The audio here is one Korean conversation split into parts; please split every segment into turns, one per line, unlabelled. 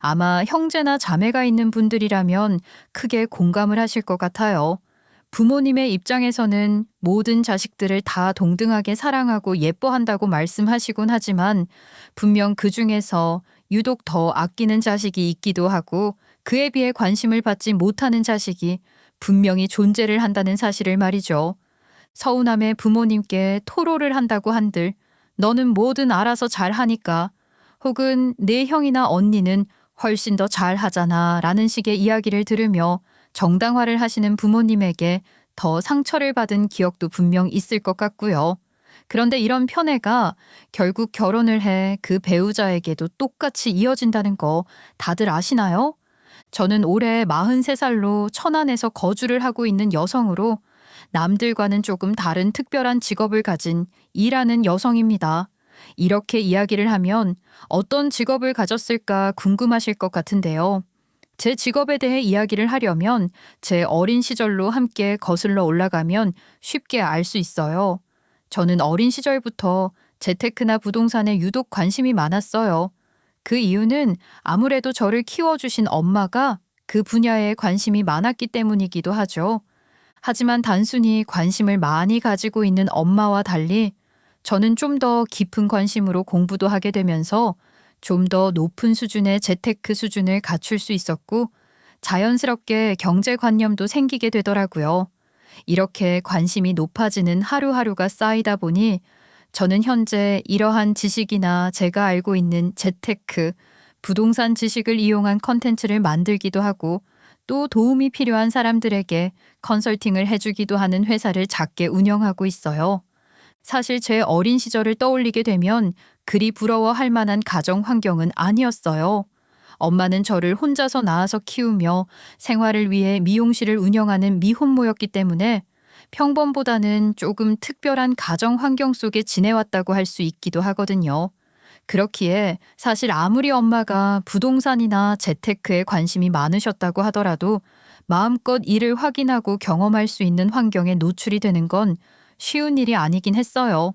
아마 형제나 자매가 있는 분들이라면 크게 공감을 하실 것 같아요. 부모님의 입장에서는 모든 자식들을 다 동등하게 사랑하고 예뻐한다고 말씀하시곤 하지만 분명 그 중에서 유독 더 아끼는 자식이 있기도 하고 그에 비해 관심을 받지 못하는 자식이 분명히 존재를 한다는 사실을 말이죠. 서운함에 부모님께 토로를 한다고 한들 너는 뭐든 알아서 잘하니까 혹은 내 형이나 언니는 훨씬 더 잘하잖아 라는 식의 이야기를 들으며 정당화를 하시는 부모님에게 더 상처를 받은 기억도 분명 있을 것 같고요. 그런데 이런 편애가 결국 결혼을 해 그 배우자에게도 똑같이 이어진다는 거 다들 아시나요? 저는 올해 43살로 천안에서 거주를 하고 있는 여성으로 남들과는 조금 다른 특별한 직업을 가진 일하는 여성입니다. 이렇게 이야기를 하면 어떤 직업을 가졌을까 궁금하실 것 같은데요. 제 직업에 대해 이야기를 하려면 제 어린 시절로 함께 거슬러 올라가면 쉽게 알 수 있어요. 저는 어린 시절부터 재테크나 부동산에 유독 관심이 많았어요. 그 이유는 아무래도 저를 키워주신 엄마가 그 분야에 관심이 많았기 때문이기도 하죠. 하지만 단순히 관심을 많이 가지고 있는 엄마와 달리 저는 좀 더 깊은 관심으로 공부도 하게 되면서 좀 더 높은 수준의 재테크 수준을 갖출 수 있었고 자연스럽게 경제관념도 생기게 되더라고요. 이렇게 관심이 높아지는 하루하루가 쌓이다 보니 저는 현재 이러한 지식이나 제가 알고 있는 재테크, 부동산 지식을 이용한 컨텐츠를 만들기도 하고 또 도움이 필요한 사람들에게 컨설팅을 해주기도 하는 회사를 작게 운영하고 있어요. 사실 제 어린 시절을 떠올리게 되면 그리 부러워할 만한 가정 환경은 아니었어요. 엄마는 저를 혼자서 낳아서 키우며 생활을 위해 미용실을 운영하는 미혼모였기 때문에 평범보다는 조금 특별한 가정 환경 속에 지내왔다고 할 수 있기도 하거든요. 그렇기에 사실 아무리 엄마가 부동산이나 재테크에 관심이 많으셨다고 하더라도 마음껏 이를 확인하고 경험할 수 있는 환경에 노출이 되는 건 쉬운 일이 아니긴 했어요.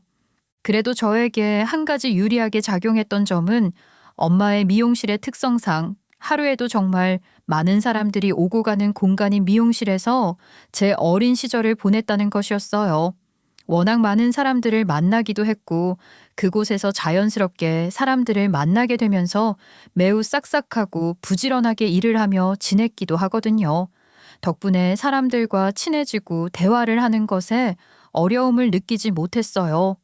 그래도 저에게 한 가지 유리하게 작용했던 점은 엄마의 미용실의 특성상 하루에도 정말 많은 사람들이 오고 가는 공간인 미용실에서 제 어린 시절을 보냈다는 것이었어요. 워낙 많은 사람들을 만나기도 했고 그곳에서 자연스럽게 사람들을 만나게 되면서 매우 싹싹하고 부지런하게 일을 하며 지냈기도 하거든요. 덕분에 사람들과 친해지고 대화를 하는 것에 어려움을 느끼지 못했어요.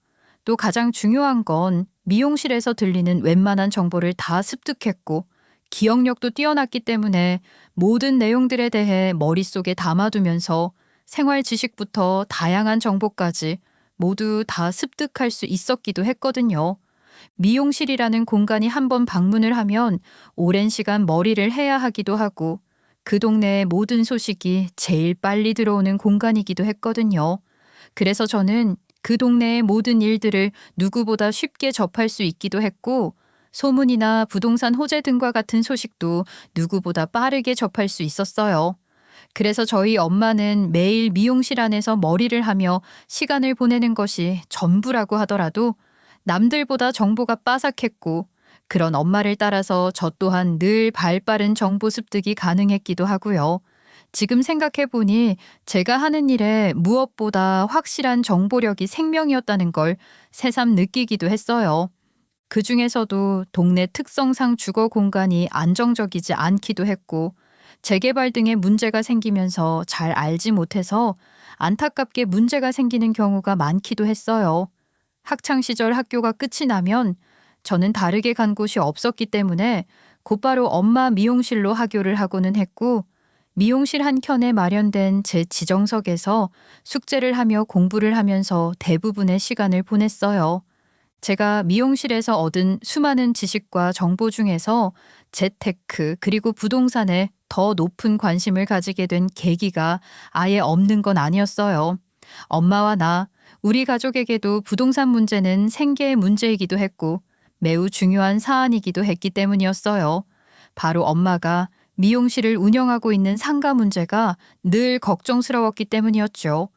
또 가장 중요한 건 미용실에서 들리는 웬만한 정보를 다 습득했고 기억력도 뛰어났기 때문에 모든 내용들에 대해 머릿속에 담아두면서 생활 지식부터 다양한 정보까지 모두 다 습득할 수 있었기도 했거든요. 미용실이라는 공간이 한번 방문을 하면 오랜 시간 머리를 해야 하기도 하고 그 동네의 모든 소식이 제일 빨리 들어오는 공간이기도 했거든요. 그래서 저는 그 동네의 모든 일들을 누구보다 쉽게 접할 수 있기도 했고 소문이나 부동산 호재 등과 같은 소식도 누구보다 빠르게 접할 수 있었어요. 그래서 저희 엄마는 매일 미용실 안에서 머리를 하며 시간을 보내는 것이 전부라고 하더라도 남들보다 정보가 빠삭했고 그런 엄마를 따라서 저 또한 늘 발빠른 정보 습득이 가능했기도 하고요. 지금 생각해보니 제가 하는 일에 무엇보다 확실한 정보력이 생명이었다는 걸 새삼 느끼기도 했어요. 그 중에서도 동네 특성상 주거 공간이 안정적이지 않기도 했고 재개발 등의 문제가 생기면서 잘 알지 못해서 안타깝게 문제가 생기는 경우가 많기도 했어요. 학창시절 학교가 끝이 나면 저는 다르게 간 곳이 없었기 때문에 곧바로 엄마 미용실로 하교를 하고는 했고 미용실 한켠에 마련된 제 지정석에서 숙제를 하며 공부를 하면서 대부분의 시간을 보냈어요. 제가 미용실에서 얻은 수많은 지식과 정보 중에서 재테크 그리고 부동산에 더 높은 관심을 가지게 된 계기가 아예 없는 건 아니었어요. 엄마와 나, 우리 가족에게도 부동산 문제는 생계의 문제이기도 했고 매우 중요한 사안이기도 했기 때문이었어요. 바로 엄마가 미용실을 운영하고 있는 상가 문제가 늘 걱정스러웠기 때문이었죠.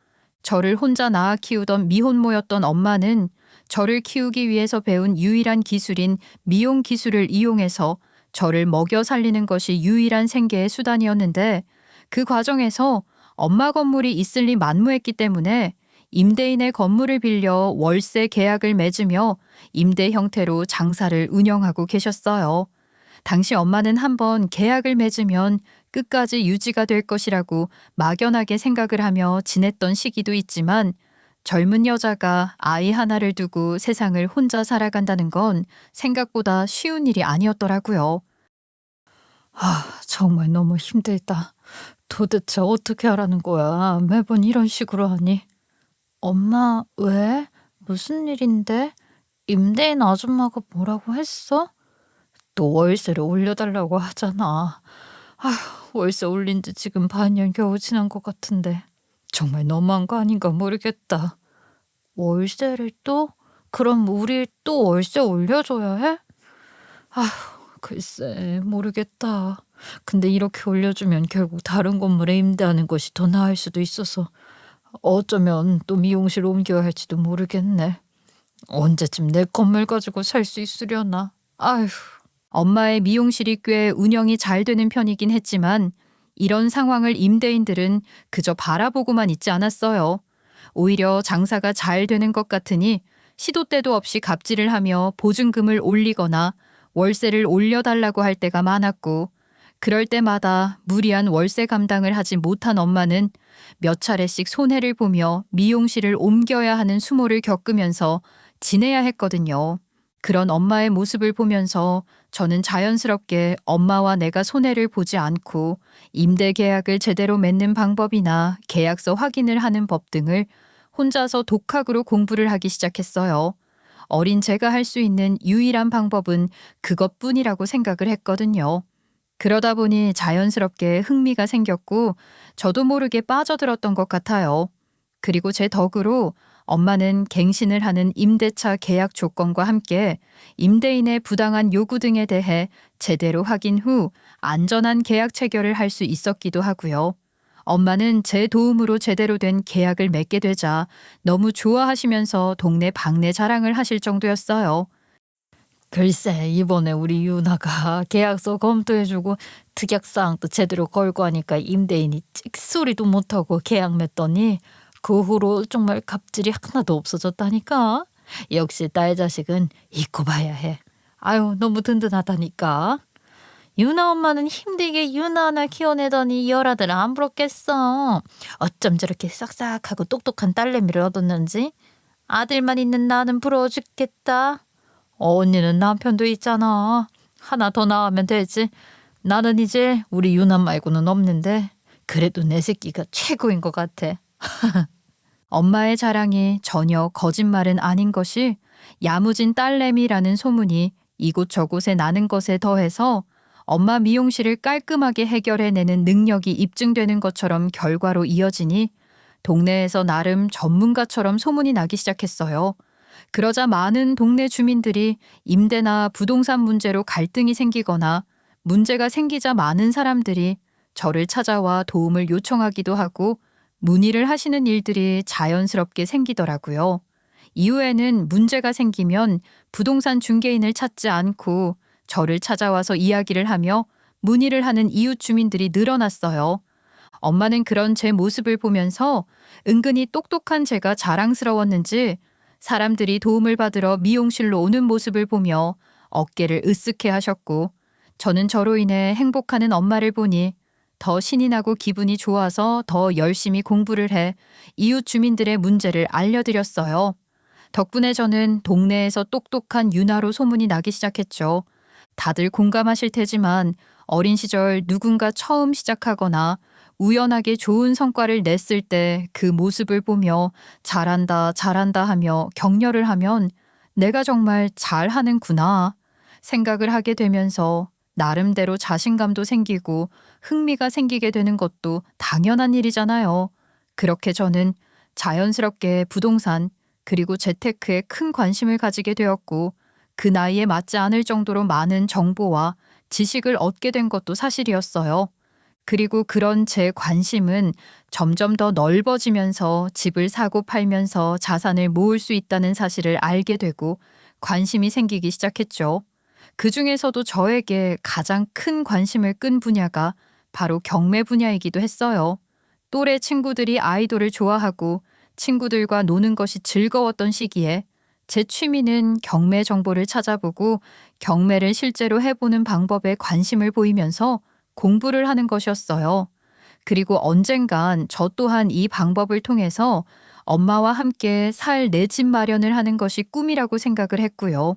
저를 혼자 낳아 키우던 미혼모였던 엄마는 저를 키우기 위해서 배운 유일한 기술인 미용 기술을 이용해서 저를 먹여 살리는 것이 유일한 생계의 수단이었는데 그 과정에서 엄마 건물이 있을 리 만무했기 때문에 임대인의 건물을 빌려 월세 계약을 맺으며 임대 형태로 장사를 운영하고 계셨어요. 당시 엄마는 한번 계약을 맺으면 끝까지 유지가 될 것이라고 막연하게 생각을 하며 지냈던 시기도 있지만 젊은 여자가 아이 하나를 두고 세상을 혼자 살아간다는 건 생각보다 쉬운 일이 아니었더라고요. 정말 너무 힘들다. 도대체 어떻게 하라는 거야? 매번 이런 식으로 하니. 엄마, 왜? 무슨 일인데? 임대인 아줌마가 뭐라고 했어? 또 월세를 올려달라고 하잖아. 월세 올린 지 지금 반년 겨우 지난 것 같은데 정말 너무한 거 아닌가 모르겠다. 월세를 또? 그럼 우리 또 월세 올려줘야 해? 글쎄 모르겠다. 근데 이렇게 올려주면 결국 다른 건물에 임대하는 것이 더 나을 수도 있어서 어쩌면 또 미용실 옮겨야 할지도 모르겠네. 언제쯤 내 건물 가지고 살 수 있으려나. 아휴. 엄마의 미용실이 꽤 운영이 잘 되는 편이긴 했지만 이런 상황을 임대인들은 그저 바라보고만 있지 않았어요. 오히려 장사가 잘 되는 것 같으니 시도 때도 없이 갑질을 하며 보증금을 올리거나 월세를 올려달라고 할 때가 많았고 그럴 때마다 무리한 월세 감당을 하지 못한 엄마는 몇 차례씩 손해를 보며 미용실을 옮겨야 하는 수모를 겪으면서 지내야 했거든요. 그런 엄마의 모습을 보면서 저는 자연스럽게 엄마와 내가 손해를 보지 않고 임대 계약을 제대로 맺는 방법이나 계약서 확인을 하는 법 등을 혼자서 독학으로 공부를 하기 시작했어요. 어린 제가 할 수 있는 유일한 방법은 그것뿐이라고 생각을 했거든요. 그러다 보니 자연스럽게 흥미가 생겼고 저도 모르게 빠져들었던 것 같아요. 그리고 제 덕으로 엄마는 갱신을 하는 임대차 계약 조건과 함께 임대인의 부당한 요구 등에 대해 제대로 확인 후 안전한 계약 체결을 할 수 있었기도 하고요. 엄마는 제 도움으로 제대로 된 계약을 맺게 되자 너무 좋아하시면서 동네 방네 자랑을 하실 정도였어요. 글쎄 이번에 우리 유나가 계약서 검토해주고 특약사항도 제대로 걸고 하니까 임대인이 찍소리도 못하고 계약 맺더니 그 후로 정말 갑질이 하나도 없어졌다니까. 역시 딸 자식은 잊고 봐야 해. 너무 든든하다니까. 유나 엄마는 힘들게 유나 하나 키워내더니 열아들 안 부럽겠어. 어쩜 저렇게 싹싹하고 똑똑한 딸내미를 얻었는지. 아들만 있는 나는 부러워 죽겠다. 언니는 남편도 있잖아. 하나 더 낳으면 되지. 나는 이제 우리 유나 말고는 없는데 그래도 내 새끼가 최고인 것 같아. 엄마의 자랑이 전혀 거짓말은 아닌 것이 야무진 딸내미라는 소문이 이곳저곳에 나는 것에 더해서 엄마 미용실을 깔끔하게 해결해내는 능력이 입증되는 것처럼 결과로 이어지니 동네에서 나름 전문가처럼 소문이 나기 시작했어요. 그러자 많은 동네 주민들이 임대나 부동산 문제로 갈등이 생기거나 문제가 생기자 많은 사람들이 저를 찾아와 도움을 요청하기도 하고 문의를 하시는 일들이 자연스럽게 생기더라고요. 이후에는 문제가 생기면 부동산 중개인을 찾지 않고 저를 찾아와서 이야기를 하며 문의를 하는 이웃 주민들이 늘어났어요. 엄마는 그런 제 모습을 보면서 은근히 똑똑한 제가 자랑스러웠는지 사람들이 도움을 받으러 미용실로 오는 모습을 보며 어깨를 으쓱해 하셨고 저는 저로 인해 행복하는 엄마를 보니 더 신이 나고 기분이 좋아서 더 열심히 공부를 해 이웃 주민들의 문제를 알려드렸어요. 덕분에 저는 동네에서 똑똑한 유나로 소문이 나기 시작했죠. 다들 공감하실 테지만 어린 시절 누군가 처음 시작하거나 우연하게 좋은 성과를 냈을 때 그 모습을 보며 잘한다, 잘한다 하며 격려를 하면 내가 정말 잘하는구나 생각을 하게 되면서 나름대로 자신감도 생기고 흥미가 생기게 되는 것도 당연한 일이잖아요. 그렇게 저는 자연스럽게 부동산 그리고 재테크에 큰 관심을 가지게 되었고 그 나이에 맞지 않을 정도로 많은 정보와 지식을 얻게 된 것도 사실이었어요. 그리고 그런 제 관심은 점점 더 넓어지면서 집을 사고 팔면서 자산을 모을 수 있다는 사실을 알게 되고 관심이 생기기 시작했죠. 그 중에서도 저에게 가장 큰 관심을 끈 분야가 바로 경매 분야이기도 했어요. 또래 친구들이 아이돌을 좋아하고 친구들과 노는 것이 즐거웠던 시기에 제 취미는 경매 정보를 찾아보고 경매를 실제로 해보는 방법에 관심을 보이면서 공부를 하는 것이었어요. 그리고 언젠간 저 또한 이 방법을 통해서 엄마와 함께 살 내 집 마련을 하는 것이 꿈이라고 생각을 했고요.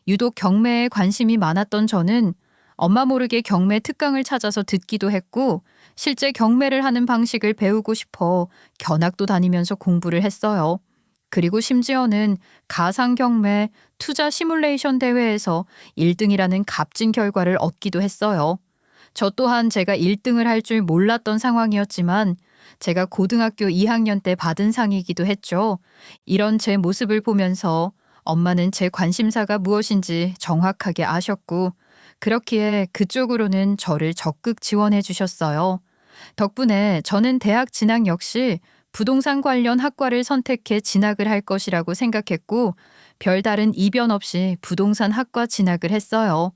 유독 경매에 관심이 많았던 저는 엄마 모르게 경매 특강을 찾아서 듣기도 했고 실제 경매를 하는 방식을 배우고 싶어 견학도 다니면서 공부를 했어요. 그리고 심지어는 가상 경매 투자 시뮬레이션 대회에서 1등이라는 값진 결과를 얻기도 했어요. 저 또한 제가 1등을 할 줄 몰랐던 상황이었지만 제가 고등학교 2학년 때 받은 상이기도 했죠. 이런 제 모습을 보면서 엄마는 제 관심사가 무엇인지 정확하게 아셨고 그렇기에 그쪽으로는 저를 적극 지원해 주셨어요. 덕분에 저는 대학 진학 역시 부동산 관련 학과를 선택해 진학을 할 것이라고 생각했고 별다른 이변 없이 부동산 학과 진학을 했어요.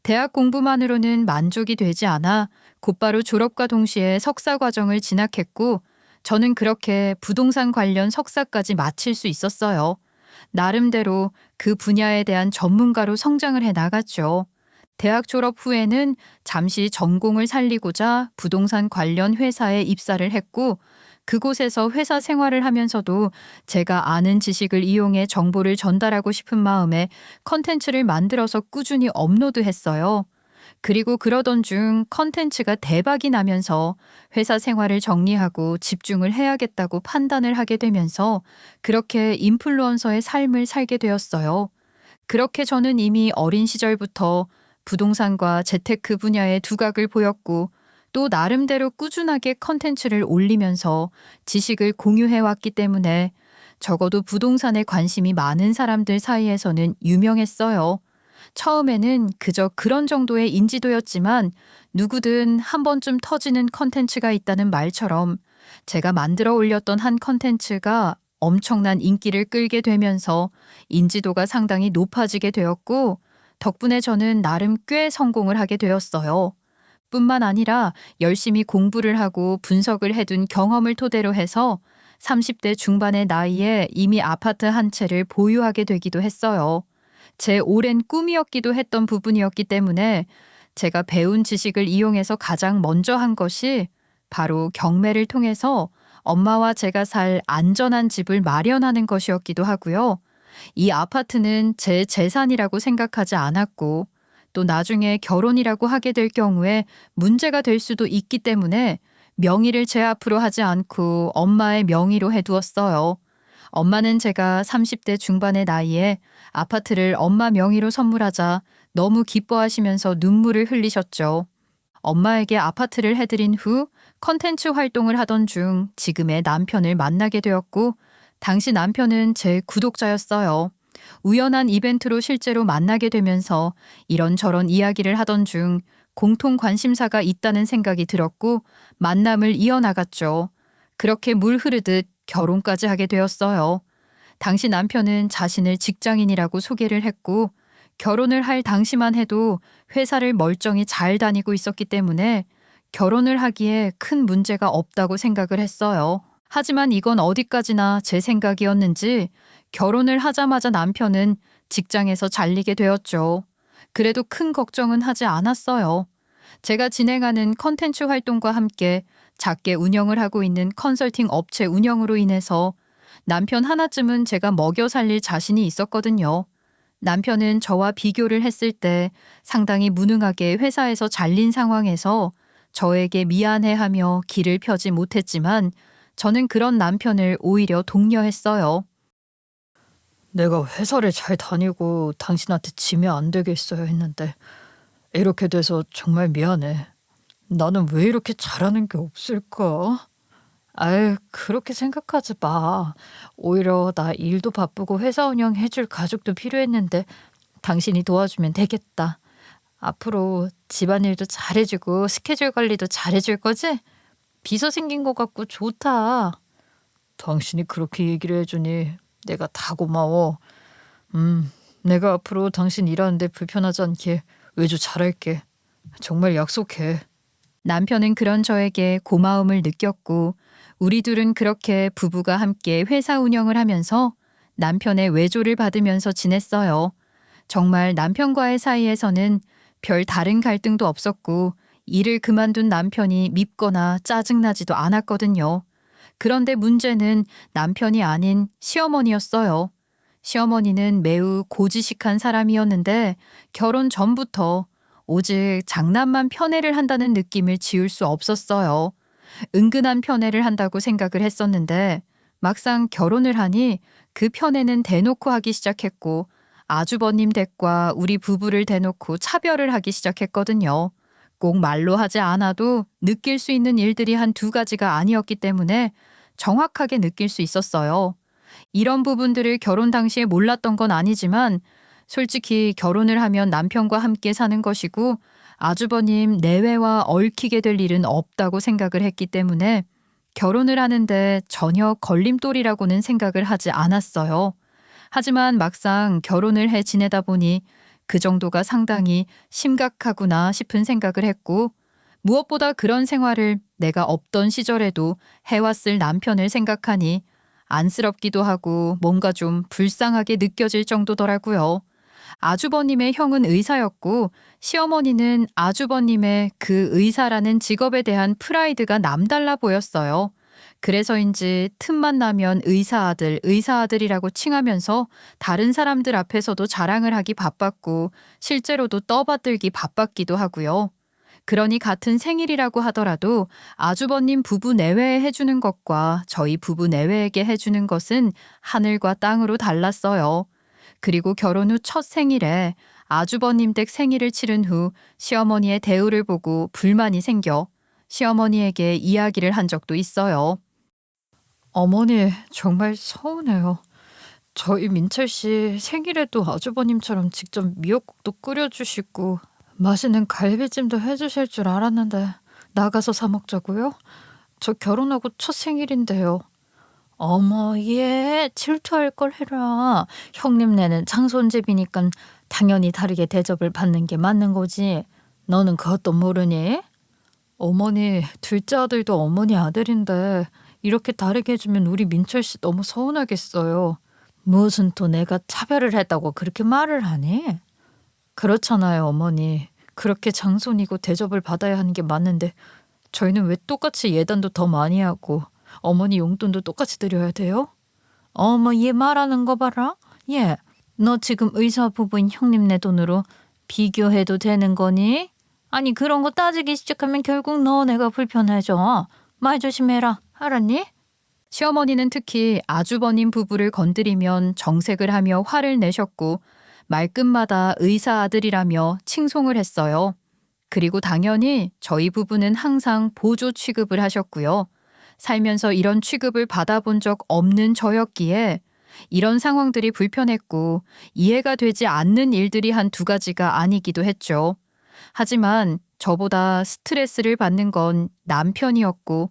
대학 공부만으로는 만족이 되지 않아 곧바로 졸업과 동시에 석사 과정을 진학했고 저는 그렇게 부동산 관련 석사까지 마칠 수 있었어요. 나름대로 그 분야에 대한 전문가로 성장을 해 나갔죠. 대학 졸업 후에는 잠시 전공을 살리고자 부동산 관련 회사에 입사를 했고 그곳에서 회사 생활을 하면서도 제가 아는 지식을 이용해 정보를 전달하고 싶은 마음에 컨텐츠를 만들어서 꾸준히 업로드했어요. 그리고 그러던 중 컨텐츠가 대박이 나면서 회사 생활을 정리하고 집중을 해야겠다고 판단을 하게 되면서 그렇게 인플루언서의 삶을 살게 되었어요. 그렇게 저는 이미 어린 시절부터 부동산과 재테크 분야의 두각을 보였고 또 나름대로 꾸준하게 컨텐츠를 올리면서 지식을 공유해 왔기 때문에 적어도 부동산에 관심이 많은 사람들 사이에서는 유명했어요. 처음에는 그저 그런 정도의 인지도였지만 누구든 한 번쯤 터지는 컨텐츠가 있다는 말처럼 제가 만들어 올렸던 한 컨텐츠가 엄청난 인기를 끌게 되면서 인지도가 상당히 높아지게 되었고 덕분에 저는 나름 꽤 성공을 하게 되었어요. 뿐만 아니라 열심히 공부를 하고 분석을 해둔 경험을 토대로 해서 30대 중반의 나이에 이미 아파트 한 채를 보유하게 되기도 했어요. 제 오랜 꿈이었기도 했던 부분이었기 때문에 제가 배운 지식을 이용해서 가장 먼저 한 것이 바로 경매를 통해서 엄마와 제가 살 안전한 집을 마련하는 것이었기도 하고요. 이 아파트는 제 재산이라고 생각하지 않았고 또 나중에 결혼이라고 하게 될 경우에 문제가 될 수도 있기 때문에 명의를 제 앞으로 하지 않고 엄마의 명의로 해두었어요. 엄마는 제가 30대 중반의 나이에 아파트를 엄마 명의로 선물하자 너무 기뻐하시면서 눈물을 흘리셨죠. 엄마에게 아파트를 해드린 후 컨텐츠 활동을 하던 중 지금의 남편을 만나게 되었고 당시 남편은 제 구독자였어요. 우연한 이벤트로 실제로 만나게 되면서 이런저런 이야기를 하던 중 공통 관심사가 있다는 생각이 들었고 만남을 이어나갔죠. 그렇게 물 흐르듯 결혼까지 하게 되었어요. 당시 남편은 자신을 직장인이라고 소개를 했고 결혼을 할 당시만 해도 회사를 멀쩡히 잘 다니고 있었기 때문에 결혼을 하기에 큰 문제가 없다고 생각을 했어요. 하지만 이건 어디까지나 제 생각이었는지 결혼을 하자마자 남편은 직장에서 잘리게 되었죠. 그래도 큰 걱정은 하지 않았어요. 제가 진행하는 컨텐츠 활동과 함께 작게 운영을 하고 있는 컨설팅 업체 운영으로 인해서 남편 하나쯤은 제가 먹여 살릴 자신이 있었거든요. 남편은 저와 비교를 했을 때 상당히 무능하게 회사에서 잘린 상황에서 저에게 미안해하며 길을 펴지 못했지만 저는 그런 남편을 오히려 독려했어요.
내가 회사를 잘 다니고 당신한테 지면 안 되겠어야 했는데 이렇게 돼서 정말 미안해. 나는 왜 이렇게 잘하는 게 없을까? 아유, 그렇게 생각하지 마. 오히려 나 일도 바쁘고 회사 운영해줄 가족도 필요했는데 당신이 도와주면 되겠다. 앞으로 집안일도 잘해주고 스케줄 관리도 잘해줄 거지? 비서 생긴 것 같고 좋다. 당신이 그렇게 얘기를 해주니 내가 다 고마워. 내가 앞으로 당신 일하는데 불편하지 않게 외주 잘할게. 정말 약속해.
남편은 그런 저에게 고마움을 느꼈고 우리 둘은 그렇게 부부가 함께 회사 운영을 하면서 남편의 외조를 받으면서 지냈어요. 정말 남편과의 사이에서는 별 다른 갈등도 없었고 일을 그만둔 남편이 밉거나 짜증나지도 않았거든요. 그런데 문제는 남편이 아닌 시어머니였어요. 시어머니는 매우 고지식한 사람이었는데 결혼 전부터 오직 장남만 편애를 한다는 느낌을 지울 수 없었어요. 은근한 편애를 한다고 생각을 했었는데 막상 결혼을 하니 그 편애는 대놓고 하기 시작했고 아주버님 댁과 우리 부부를 대놓고 차별을 하기 시작했거든요. 꼭 말로 하지 않아도 느낄 수 있는 일들이 한 두 가지가 아니었기 때문에 정확하게 느낄 수 있었어요. 이런 부분들을 결혼 당시에 몰랐던 건 아니지만 솔직히 결혼을 하면 남편과 함께 사는 것이고 아주버님 내외와 얽히게 될 일은 없다고 생각을 했기 때문에 결혼을 하는데 전혀 걸림돌이라고는 생각을 하지 않았어요. 하지만 막상 결혼을 해 지내다 보니 그 정도가 상당히 심각하구나 싶은 생각을 했고 무엇보다 그런 생활을 내가 없던 시절에도 해왔을 남편을 생각하니 안쓰럽기도 하고 뭔가 좀 불쌍하게 느껴질 정도더라고요. 아주버님의 형은 의사였고 시어머니는 아주버님의 그 의사라는 직업에 대한 프라이드가 남달라 보였어요. 그래서인지 틈만 나면 의사 아들, 의사 아들이라고 칭하면서 다른 사람들 앞에서도 자랑을 하기 바빴고 실제로도 떠받들기 바빴기도 하고요. 그러니 같은 생일이라고 하더라도 아주버님 부부 내외에 해주는 것과 저희 부부 내외에게 해주는 것은 하늘과 땅으로 달랐어요. 그리고 결혼 후 첫 생일에 아주버님 댁 생일을 치른 후 시어머니의 대우를 보고 불만이 생겨 시어머니에게 이야기를 한 적도 있어요.
어머니 정말 서운해요. 저희 민철 씨 생일에도 아주버님처럼 직접 미역국도 끓여주시고 맛있는 갈비찜도 해주실 줄 알았는데 나가서 사 먹자고요? 저 결혼하고 첫 생일인데요. 어머, 얘 질투할 걸 해라. 형님네는 장손집이니까 당연히 다르게 대접을 받는 게 맞는 거지. 너는 그것도 모르니? 어머니, 둘째 아들도 어머니 아들인데 이렇게 다르게 해주면 우리 민철 씨 너무 서운하겠어요. 무슨 또 내가 차별을 했다고 그렇게 말을 하니? 그렇잖아요, 어머니. 그렇게 장손이고 대접을 받아야 하는 게 맞는데 저희는 왜 똑같이 예단도 더 많이 하고 어머니 용돈도 똑같이 드려야 돼요? 어머, 얘 말하는 거 봐라. 얘, 너 지금 의사 부부인 형님네 돈으로 비교해도 되는 거니? 아니, 그런 거 따지기 시작하면 결국 너네가 불편해져. 말 조심해라. 알았니?
시어머니는 특히 아주버님 부부를 건드리면 정색을 하며 화를 내셨고 말끝마다 의사 아들이라며 칭송을 했어요. 그리고 당연히 저희 부부는 항상 보조 취급을 하셨고요. 살면서 이런 취급을 받아본 적 없는 저였기에 이런 상황들이 불편했고 이해가 되지 않는 일들이 한 두 가지가 아니기도 했죠. 하지만 저보다 스트레스를 받는 건 남편이었고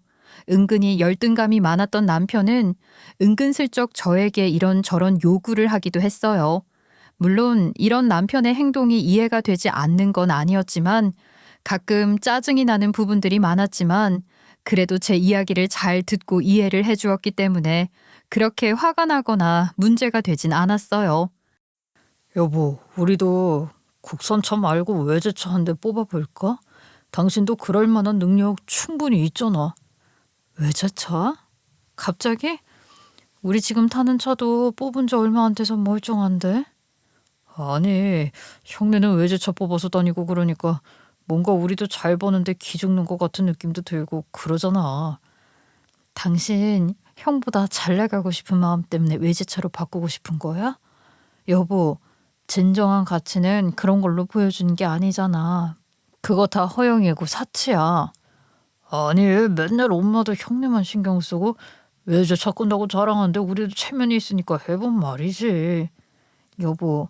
은근히 열등감이 많았던 남편은 은근슬쩍 저에게 이런저런 요구를 하기도 했어요. 물론 이런 남편의 행동이 이해가 되지 않는 건 아니었지만 가끔 짜증이 나는 부분들이 많았지만 그래도 제 이야기를 잘 듣고 이해를 해주었기 때문에 그렇게 화가 나거나 문제가 되진 않았어요.
여보, 우리도 국선차 말고 외제차 한 대 뽑아볼까? 당신도 그럴 만한 능력 충분히 있잖아. 외제차? 갑자기? 우리 지금 타는 차도 뽑은 지 얼마 안 돼서 멀쩡한데? 아니, 형네는 외제차 뽑아서 다니고 그러니까 뭔가 우리도 잘 버는데 기죽는 것 같은 느낌도 들고 그러잖아. 당신 형보다 잘 나가고 싶은 마음 때문에 외제차로 바꾸고 싶은 거야? 여보, 진정한 가치는 그런 걸로 보여주는 게 아니잖아. 그거 다 허영이고 사치야. 아니, 맨날 엄마도 형네만 신경 쓰고 외제차 끈다고 자랑하는데 우리도 체면이 있으니까 해본 말이지. 여보,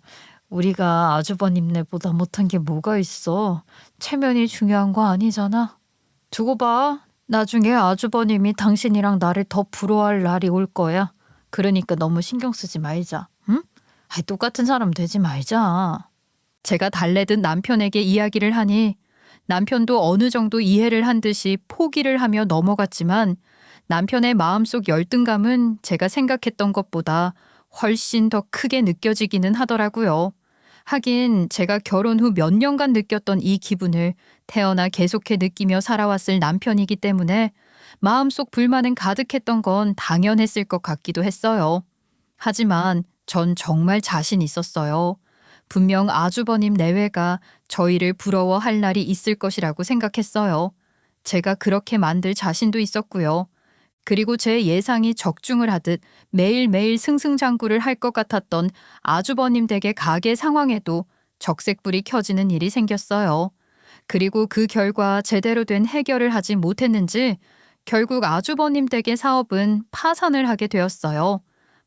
우리가 아주버님네보다 못한 게 뭐가 있어. 체면이 중요한 거 아니잖아. 두고 봐. 나중에 아주버님이 당신이랑 나를 더 부러워할 날이 올 거야. 그러니까 너무 신경 쓰지 말자. 응? 아이, 똑같은 사람 되지 말자.
제가 달래듯 남편에게 이야기를 하니 남편도 어느 정도 이해를 한 듯이 포기를 하며 넘어갔지만 남편의 마음속 열등감은 제가 생각했던 것보다 훨씬 더 크게 느껴지기는 하더라고요. 하긴 제가 결혼 후 몇 년간 느꼈던 이 기분을 태어나 계속해 느끼며 살아왔을 남편이기 때문에 마음속 불만은 가득했던 건 당연했을 것 같기도 했어요. 하지만 전 정말 자신 있었어요. 분명 아주버님 내외가 저희를 부러워할 날이 있을 것이라고 생각했어요. 제가 그렇게 만들 자신도 있었고요. 그리고 제 예상이 적중을 하듯 매일매일 승승장구를 할 것 같았던 아주버님 댁의 가게 상황에도 적색불이 켜지는 일이 생겼어요. 그리고 그 결과 제대로 된 해결을 하지 못했는지 결국 아주버님 댁의 사업은 파산을 하게 되었어요.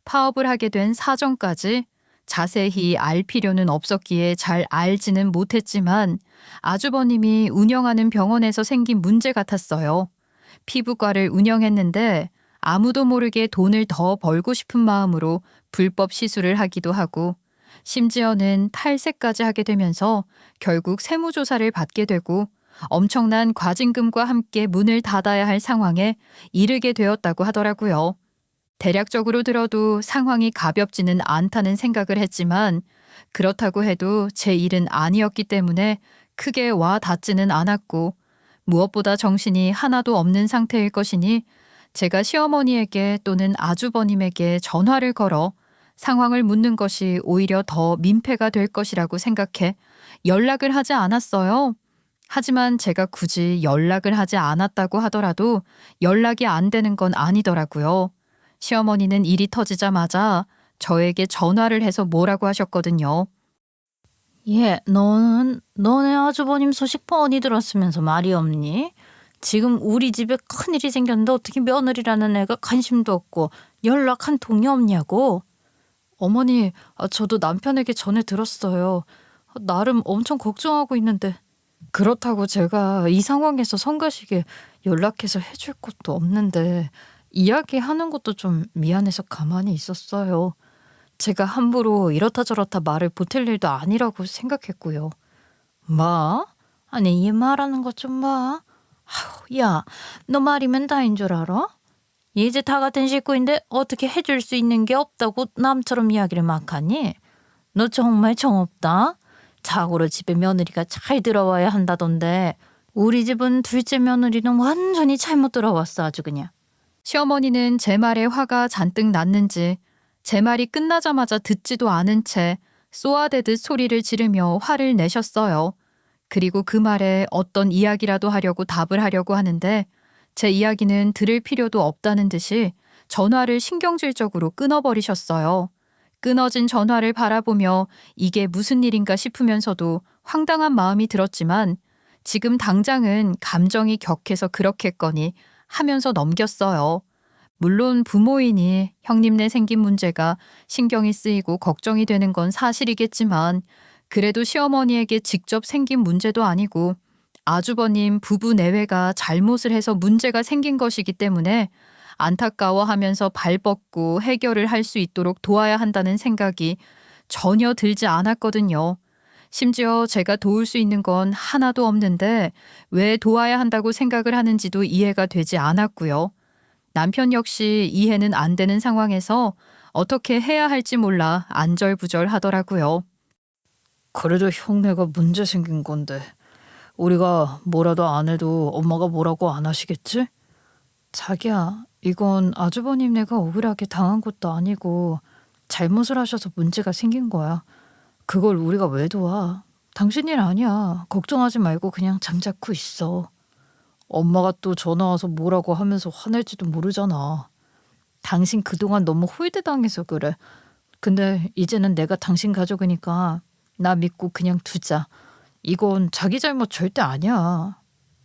파업을 하게 된 사정까지 자세히 알 필요는 없었기에 잘 알지는 못했지만 아주버님이 운영하는 병원에서 생긴 문제 같았어요. 피부과를 운영했는데 아무도 모르게 돈을 더 벌고 싶은 마음으로 불법 시술을 하기도 하고 심지어는 탈세까지 하게 되면서 결국 세무조사를 받게 되고 엄청난 과징금과 함께 문을 닫아야 할 상황에 이르게 되었다고 하더라고요. 대략적으로 들어도 상황이 가볍지는 않다는 생각을 했지만 그렇다고 해도 제 일은 아니었기 때문에 크게 와 닿지는 않았고 무엇보다 정신이 하나도 없는 상태일 것이니 제가 시어머니에게 또는 아주버님에게 전화를 걸어 상황을 묻는 것이 오히려 더 민폐가 될 것이라고 생각해 연락을 하지 않았어요. 하지만 제가 굳이 연락을 하지 않았다고 하더라도 연락이 안 되는 건 아니더라고요. 시어머니는 일이 터지자마자 저에게 전화를 해서 뭐라고 하셨거든요.
너네 아주버님 소식 뻔히 들었으면서 말이 없니? 지금 우리 집에 큰일이 생겼는데 어떻게 며느리라는 애가 관심도 없고 연락 한 통이 없냐고. 어머니, 저도 남편에게 전해 들었어요. 나름 엄청 걱정하고 있는데 그렇다고 제가 이 상황에서 성가시게 연락해서 해줄 것도 없는데 이야기하는 것도 좀 미안해서 가만히 있었어요. 제가 함부로 이렇다 저렇다 말을 보탤 일도 아니라고 생각했고요. 뭐? 아니, 얘 말하는 것 좀 봐. 아우, 야, 너 말이면 다인 줄 알아? 이제 다 같은 식구인데 어떻게 해줄 수 있는 게 없다고 남처럼 이야기를 막 하니? 너 정말 정없다. 자고로 집에 며느리가 잘 들어와야 한다던데 우리 집은 둘째 며느리는 완전히 잘못 들어왔어, 아주 그냥.
시어머니는 제 말에 화가 잔뜩 났는지 제 말이 끝나자마자 듣지도 않은 채 쏘아대듯 소리를 지르며 화를 내셨어요. 그리고 그 말에 어떤 이야기라도 하려고 답을 하려고 하는데 제 이야기는 들을 필요도 없다는 듯이 전화를 신경질적으로 끊어버리셨어요. 끊어진 전화를 바라보며 이게 무슨 일인가 싶으면서도 황당한 마음이 들었지만 지금 당장은 감정이 격해서 그렇겠거니 하면서 넘겼어요. 물론 부모이니 형님네 생긴 문제가 신경이 쓰이고 걱정이 되는 건 사실이겠지만 그래도 시어머니에게 직접 생긴 문제도 아니고 아주버님 부부 내외가 잘못을 해서 문제가 생긴 것이기 때문에 안타까워하면서 발벗고 해결을 할 수 있도록 도와야 한다는 생각이 전혀 들지 않았거든요. 심지어 제가 도울 수 있는 건 하나도 없는데 왜 도와야 한다고 생각을 하는지도 이해가 되지 않았고요. 남편 역시 이해는 안 되는 상황에서 어떻게 해야 할지 몰라 안절부절 하더라고요.
그래도 형네가 문제 생긴 건데 우리가 뭐라도 안 해도 엄마가 뭐라고 안 하시겠지? 자기야, 이건 아주버님네가 억울하게 당한 것도 아니고 잘못을 하셔서 문제가 생긴 거야. 그걸 우리가 왜 도와? 당신 일 아니야. 걱정하지 말고 그냥 잠자코 있어. 엄마가 또 전화 와서 뭐라고 하면서 화낼지도 모르잖아. 당신 그동안 너무 홀대당해서 그래. 근데 이제는 내가 당신 가족이니까 나 믿고 그냥 두자. 이건 자기 잘못 절대 아니야.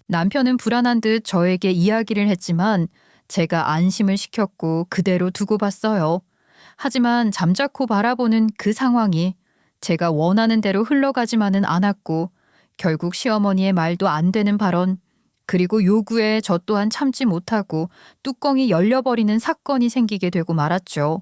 남편은 불안한 듯 저에게 이야기를 했지만 제가 안심을 시켰고 그대로 두고 봤어요. 하지만 잠자코 바라보는 그 상황이 제가 원하는 대로 흘러가지만은 않았고 결국 시어머니의 말도 안 되는 발언 그리고 요구에 저 또한 참지 못하고 뚜껑이 열려버리는 사건이 생기게 되고 말았죠.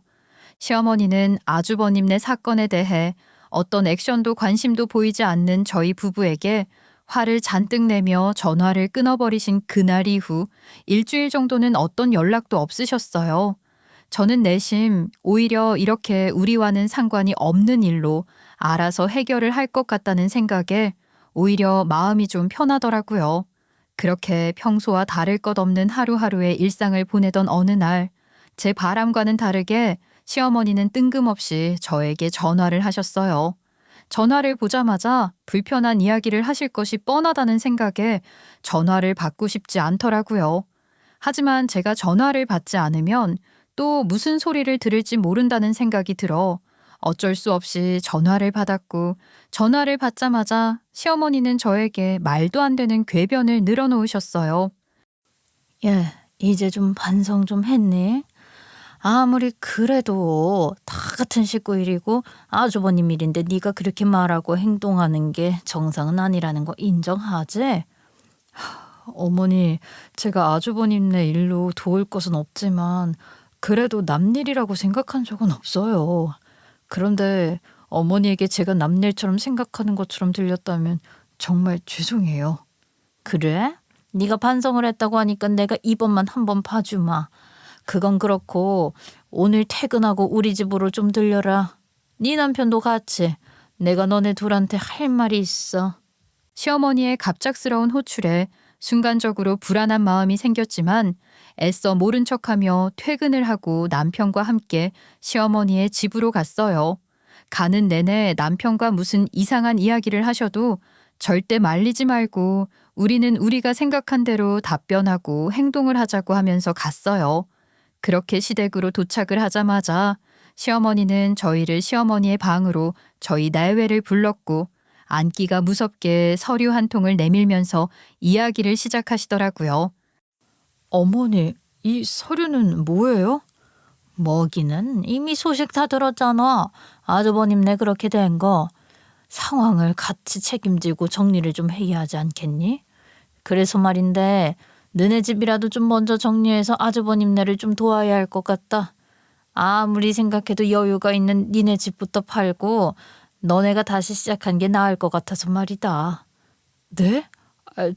시어머니는 아주버님네 사건에 대해 어떤 액션도 관심도 보이지 않는 저희 부부에게 화를 잔뜩 내며 전화를 끊어버리신 그날 이후 일주일 정도는 어떤 연락도 없으셨어요. 저는 내심 오히려 이렇게 우리와는 상관이 없는 일로 알아서 해결을 할 것 같다는 생각에 오히려 마음이 좀 편하더라고요. 그렇게 평소와 다를 것 없는 하루하루의 일상을 보내던 어느 날, 제 바람과는 다르게 시어머니는 뜬금없이 저에게 전화를 하셨어요. 전화를 보자마자 불편한 이야기를 하실 것이 뻔하다는 생각에 전화를 받고 싶지 않더라고요. 하지만 제가 전화를 받지 않으면 또 무슨 소리를 들을지 모른다는 생각이 들어 어쩔 수 없이 전화를 받았고, 전화를 받자마자 시어머니는 저에게 말도 안 되는 궤변을 늘어놓으셨어요.
예, 이제 좀 반성 좀 했니? 아무리 그래도 다 같은 식구 일이고 아주버님 일인데 네가 그렇게 말하고 행동하는 게 정상은 아니라는 거 인정하지? 어머니, 제가 아주버님네 일로 도울 것은 없지만 그래도 남일이라고 생각한 적은 없어요. 그런데 어머니에게 제가 남일처럼 생각하는 것처럼 들렸다면 정말 죄송해요. 그래? 네가 반성을 했다고 하니까 내가 이번만 한번 봐주마. 그건 그렇고 오늘 퇴근하고 우리 집으로 좀 들려라. 네 남편도 같이. 내가 너네 둘한테 할 말이 있어.
시어머니의 갑작스러운 호출에 순간적으로 불안한 마음이 생겼지만 애써 모른 척하며 퇴근을 하고 남편과 함께 시어머니의 집으로 갔어요. 가는 내내 남편과 무슨 이상한 이야기를 하셔도 절대 말리지 말고 우리는 우리가 생각한 대로 답변하고 행동을 하자고 하면서 갔어요. 그렇게 시댁으로 도착을 하자마자 시어머니는 저희를 시어머니의 방으로 저희 내외를 불렀고 앉기가 무섭게 서류 한 통을 내밀면서 이야기를 시작하시더라고요.
어머니, 이 서류는 뭐예요?
먹이는 이미 소식 다 들었잖아. 아주버님네 그렇게 된 거. 상황을 같이 책임지고 정리를 좀 해야 하지 않겠니? 그래서 말인데 너네 집이라도 좀 먼저 정리해서 아주버님네를 좀 도와야 할 것 같다. 아무리 생각해도 여유가 있는 니네 집부터 팔고 너네가 다시 시작한 게 나을 것 같아서 말이다.
네?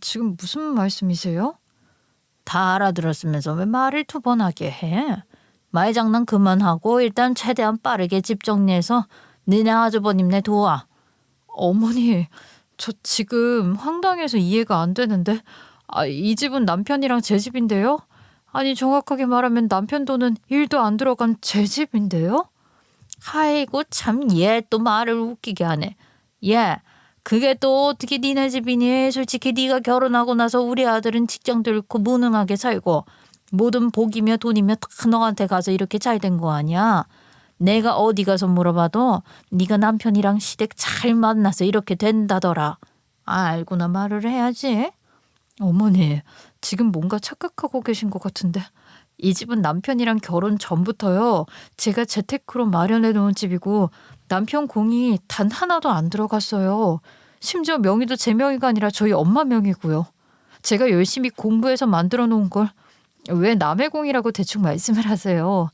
지금 무슨 말씀이세요?
다 알아들었으면서 왜 말을 두 번 하게 해? 말장난 그만하고 일단 최대한 빠르게 집 정리해서 니네 아주버님네 도와.
어머니, 저 지금 황당해서 이해가 안 되는데, 이 집은 남편이랑 제 집인데요? 아니, 정확하게 말하면 남편 돈은 1도 안 들어간 제 집인데요?
아이고 참 얘 또 말을 웃기게 하네. 얘 그게 또 어떻게 니네 집이니? 솔직히 네가 결혼하고 나서 우리 아들은 직장도 잃고 무능하게 살고 모든 복이며 돈이며 다 너한테 가서 이렇게 잘 된 거 아니야? 내가 어디 가서 물어봐도 네가 남편이랑 시댁 잘 만나서 이렇게 된다더라. 알고나 말을 해야지.
어머니, 지금 뭔가 착각하고 계신 것 같은데, 이 집은 남편이랑 결혼 전부터요, 제가 재테크로 마련해 놓은 집이고 남편 공이 단 하나도 안 들어갔어요. 심지어 명의도 제 명의가 아니라 저희 엄마 명의고요. 제가 열심히 공부해서 만들어 놓은 걸 왜 남의 공이라고 대충 말씀을 하세요.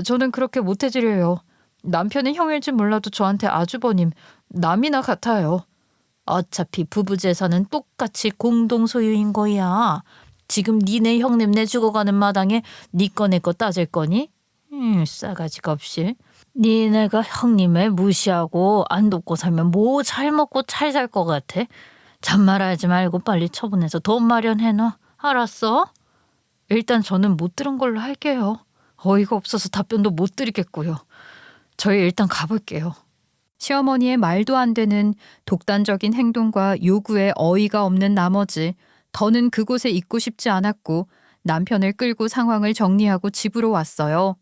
저는 그렇게 못해드려요. 남편은 형일지 몰라도 저한테 아주버님, 남이나 같아요.
어차피 부부 재산은 똑같이 공동 소유인 거야. 지금 니네 형님네 죽어가는 마당에 니 거 내 거 따질 거니? 싸가지가 없이. 니네가 형님을 무시하고 안 돕고 살면 뭐 잘 먹고 잘 살 것 같아? 잔말하지 말고 빨리 처분해서 돈 마련해놔. 알았어?
일단 저는 못 들은 걸로 할게요. 어이가 없어서 답변도 못 드리겠고요. 저희 일단 가볼게요.
시어머니의 말도 안 되는 독단적인 행동과 요구에 어이가 없는 나머지 더는 그곳에 있고 싶지 않았고 남편을 끌고 상황을 정리하고 집으로 왔어요.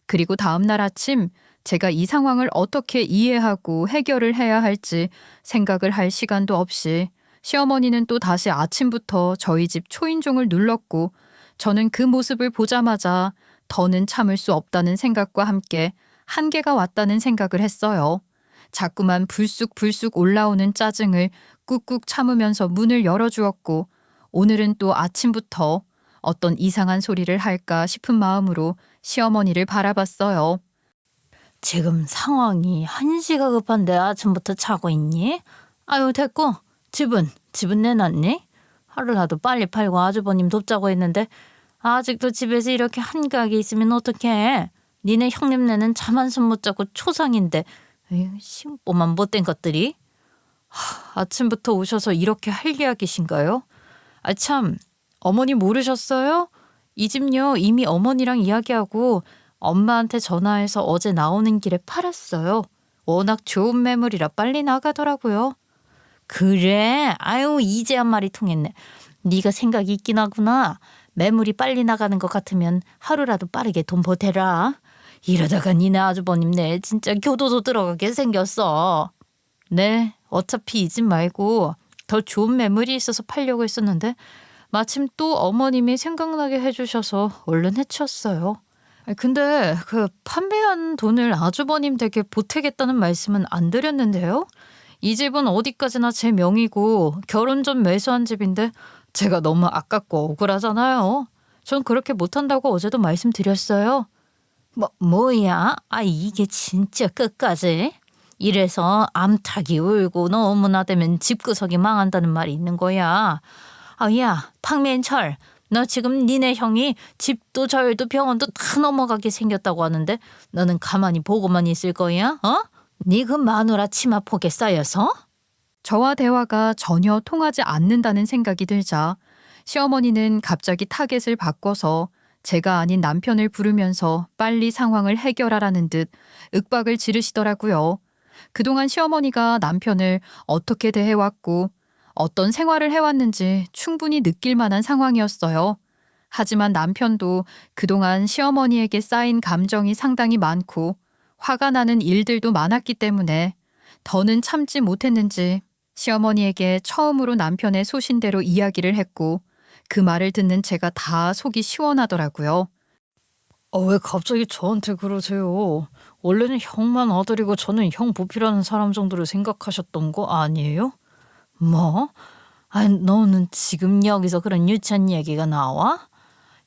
그리고 다음 날 아침 제가 이 상황을 어떻게 이해하고 해결을 해야 할지 생각을 할 시간도 없이 시어머니는 또 다시 아침부터 저희 집 초인종을 눌렀고 저는 그 모습을 보자마자 더는 참을 수 없다는 생각과 함께 한계가 왔다는 생각을 했어요. 자꾸만 불쑥불쑥 올라오는 짜증을 꾹꾹 참으면서 문을 열어주었고 오늘은 또 아침부터 어떤 이상한 소리를 할까 싶은 마음으로 시어머니를 바라봤어요.
지금 상황이 한시가 급한데 아침부터 자고 있니? 아유 됐고 집은 내놨니? 하루라도 빨리 팔고 아주버님 돕자고 했는데 아직도 집에서 이렇게 한가하게 있으면 어떡해? 니네 형님네는 잠 한숨 못 자고 초상인데 에휴, 심보만 못된 것들이. 아침부터 오셔서 이렇게 할기야기신가요? 아 참, 어머니 모르셨어요? 이 집요 이미 어머니랑 이야기하고 엄마한테 전화해서 어제 나오는 길에 팔았어요. 워낙 좋은 매물이라 빨리 나가더라고요. 그래? 아유 이제 한 말이 통했네. 네가 생각이 있긴 하구나. 매물이 빨리 나가는 것 같으면 하루라도 빠르게 돈 보태라. 이러다가 니네 아주버님 진짜 교도소 들어가게 생겼어. 네, 어차피 이 집 말고 더 좋은 매물이 있어서 팔려고 했었는데 마침 또 어머님이 생각나게 해주셔서 얼른 해치웠어요. 근데 그 판매한 돈을 아주버님 댁에 보태겠다는 말씀은 안 드렸는데요. 이 집은 어디까지나 제 명의고 결혼 전 매수한 집인데 제가 너무 아깝고 억울하잖아요. 전 그렇게 못한다고 어제도 말씀드렸어요. 뭐야? 아 이게 진짜 끝까지? 이래서 암탉이 울고 너무나 되면 집구석이 망한다는 말이 있는 거야. 아 야 박민철, 너 지금 니네 형이 집도 절도 병원도 다 넘어가게 생겼다고 하는데 너는 가만히 보고만 있을 거야? 어? 네 그 마누라 치마폭에 쌓여서?
저와 대화가 전혀 통하지 않는다는 생각이 들자 시어머니는 갑자기 타겟을 바꿔서 제가 아닌 남편을 부르면서 빨리 상황을 해결하라는 듯 윽박을 지르시더라고요. 그동안 시어머니가 남편을 어떻게 대해왔고 어떤 생활을 해왔는지 충분히 느낄 만한 상황이었어요. 하지만 남편도 그동안 시어머니에게 쌓인 감정이 상당히 많고 화가 나는 일들도 많았기 때문에 더는 참지 못했는지 시어머니에게 처음으로 남편의 소신대로 이야기를 했고 그 말을 듣는 제가 다 속이 시원하더라고요.
왜 갑자기 저한테 그러세요? 원래는 형만 아들이고 저는 형 보필하는 사람 정도로 생각하셨던 거 아니에요?
뭐? 아 너는 지금 여기서 그런 유치한 얘기가 나와?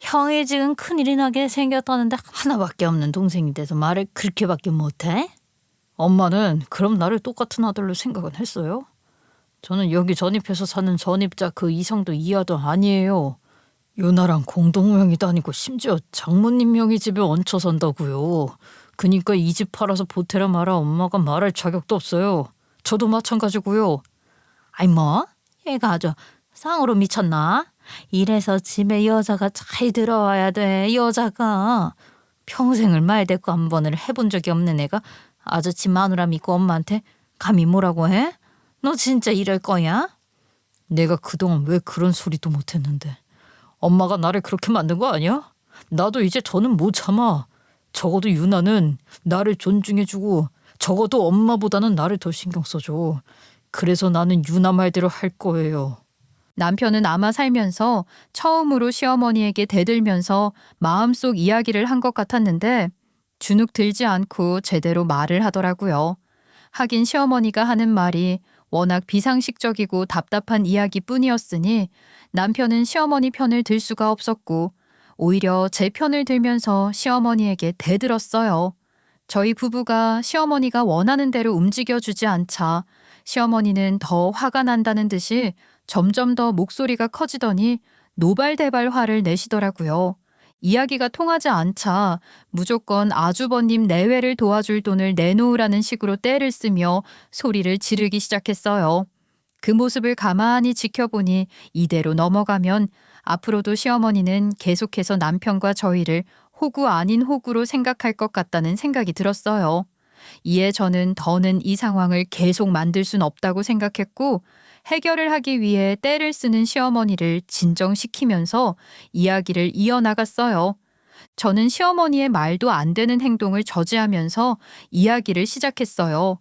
형이 지금 큰일이 나게 생겼다는데 하나밖에 없는 동생이 돼서 말을 그렇게밖에 못해?
엄마는 그럼 나를 똑같은 아들로 생각은 했어요? 저는 여기 전입해서 사는 전입자 그 이상도 이하도 아니에요. 유나랑 공동명의도 아니고 심지어 장모님 명의 집에 얹혀 산다고요. 그니까 이 집 팔아서 보태라 마라 엄마가 말할 자격도 없어요. 저도 마찬가지고요.
아이 뭐? 얘가 아주 쌍으로 미쳤나? 이래서 집에 여자가 잘 들어와야 돼. 여자가 평생을 말대꾸 한 번을 해본 적이 없는 애가 아주 집 마누라 믿고 엄마한테 감히 뭐라고 해? 너 진짜 이럴 거야?
내가 그동안 왜 그런 소리도 못했는데. 엄마가 나를 그렇게 만든 거 아니야? 나도 이제 더는 못 참아. 적어도 유나는 나를 존중해주고 적어도 엄마보다는 나를 더 신경 써줘. 그래서 나는 유나 말대로 할 거예요.
남편은 아마 살면서 처음으로 시어머니에게 대들면서 마음속 이야기를 한 것 같았는데 주눅 들지 않고 제대로 말을 하더라고요. 하긴 시어머니가 하는 말이 워낙 비상식적이고 답답한 이야기뿐이었으니 남편은 시어머니 편을 들 수가 없었고 오히려 제 편을 들면서 시어머니에게 대들었어요. 저희 부부가 시어머니가 원하는 대로 움직여주지 않자 시어머니는 더 화가 난다는 듯이 점점 더 목소리가 커지더니 노발대발 화를 내시더라고요. 이야기가 통하지 않자 무조건 아주버님 내외를 도와줄 돈을 내놓으라는 식으로 떼를 쓰며 소리를 지르기 시작했어요. 그 모습을 가만히 지켜보니 이대로 넘어가면 앞으로도 시어머니는 계속해서 남편과 저희를 호구 아닌 호구로 생각할 것 같다는 생각이 들었어요. 이에 저는 더는 이 상황을 계속 만들 순 없다고 생각했고 해결을 하기 위해 떼를 쓰는 시어머니를 진정시키면서 이야기를 이어나갔어요. 저는 시어머니의 말도 안 되는 행동을 저지하면서 이야기를 시작했어요.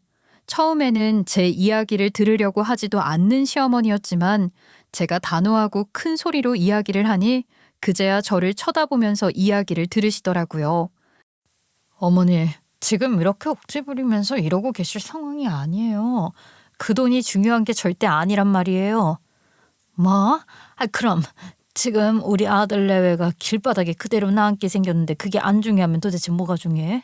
처음에는 제 이야기를 들으려고 하지도 않는 시어머니였지만 제가 단호하고 큰 소리로 이야기를 하니 그제야 저를 쳐다보면서 이야기를 들으시더라고요.
어머니, 지금 이렇게 억지 부리면서 이러고 계실 상황이 아니에요. 그 돈이 중요한 게 절대 아니란 말이에요.
뭐? 아 그럼 지금 우리 아들 내외가 길바닥에 그대로 나앉게 생겼는데 그게 안 중요하면 도대체 뭐가 중요해?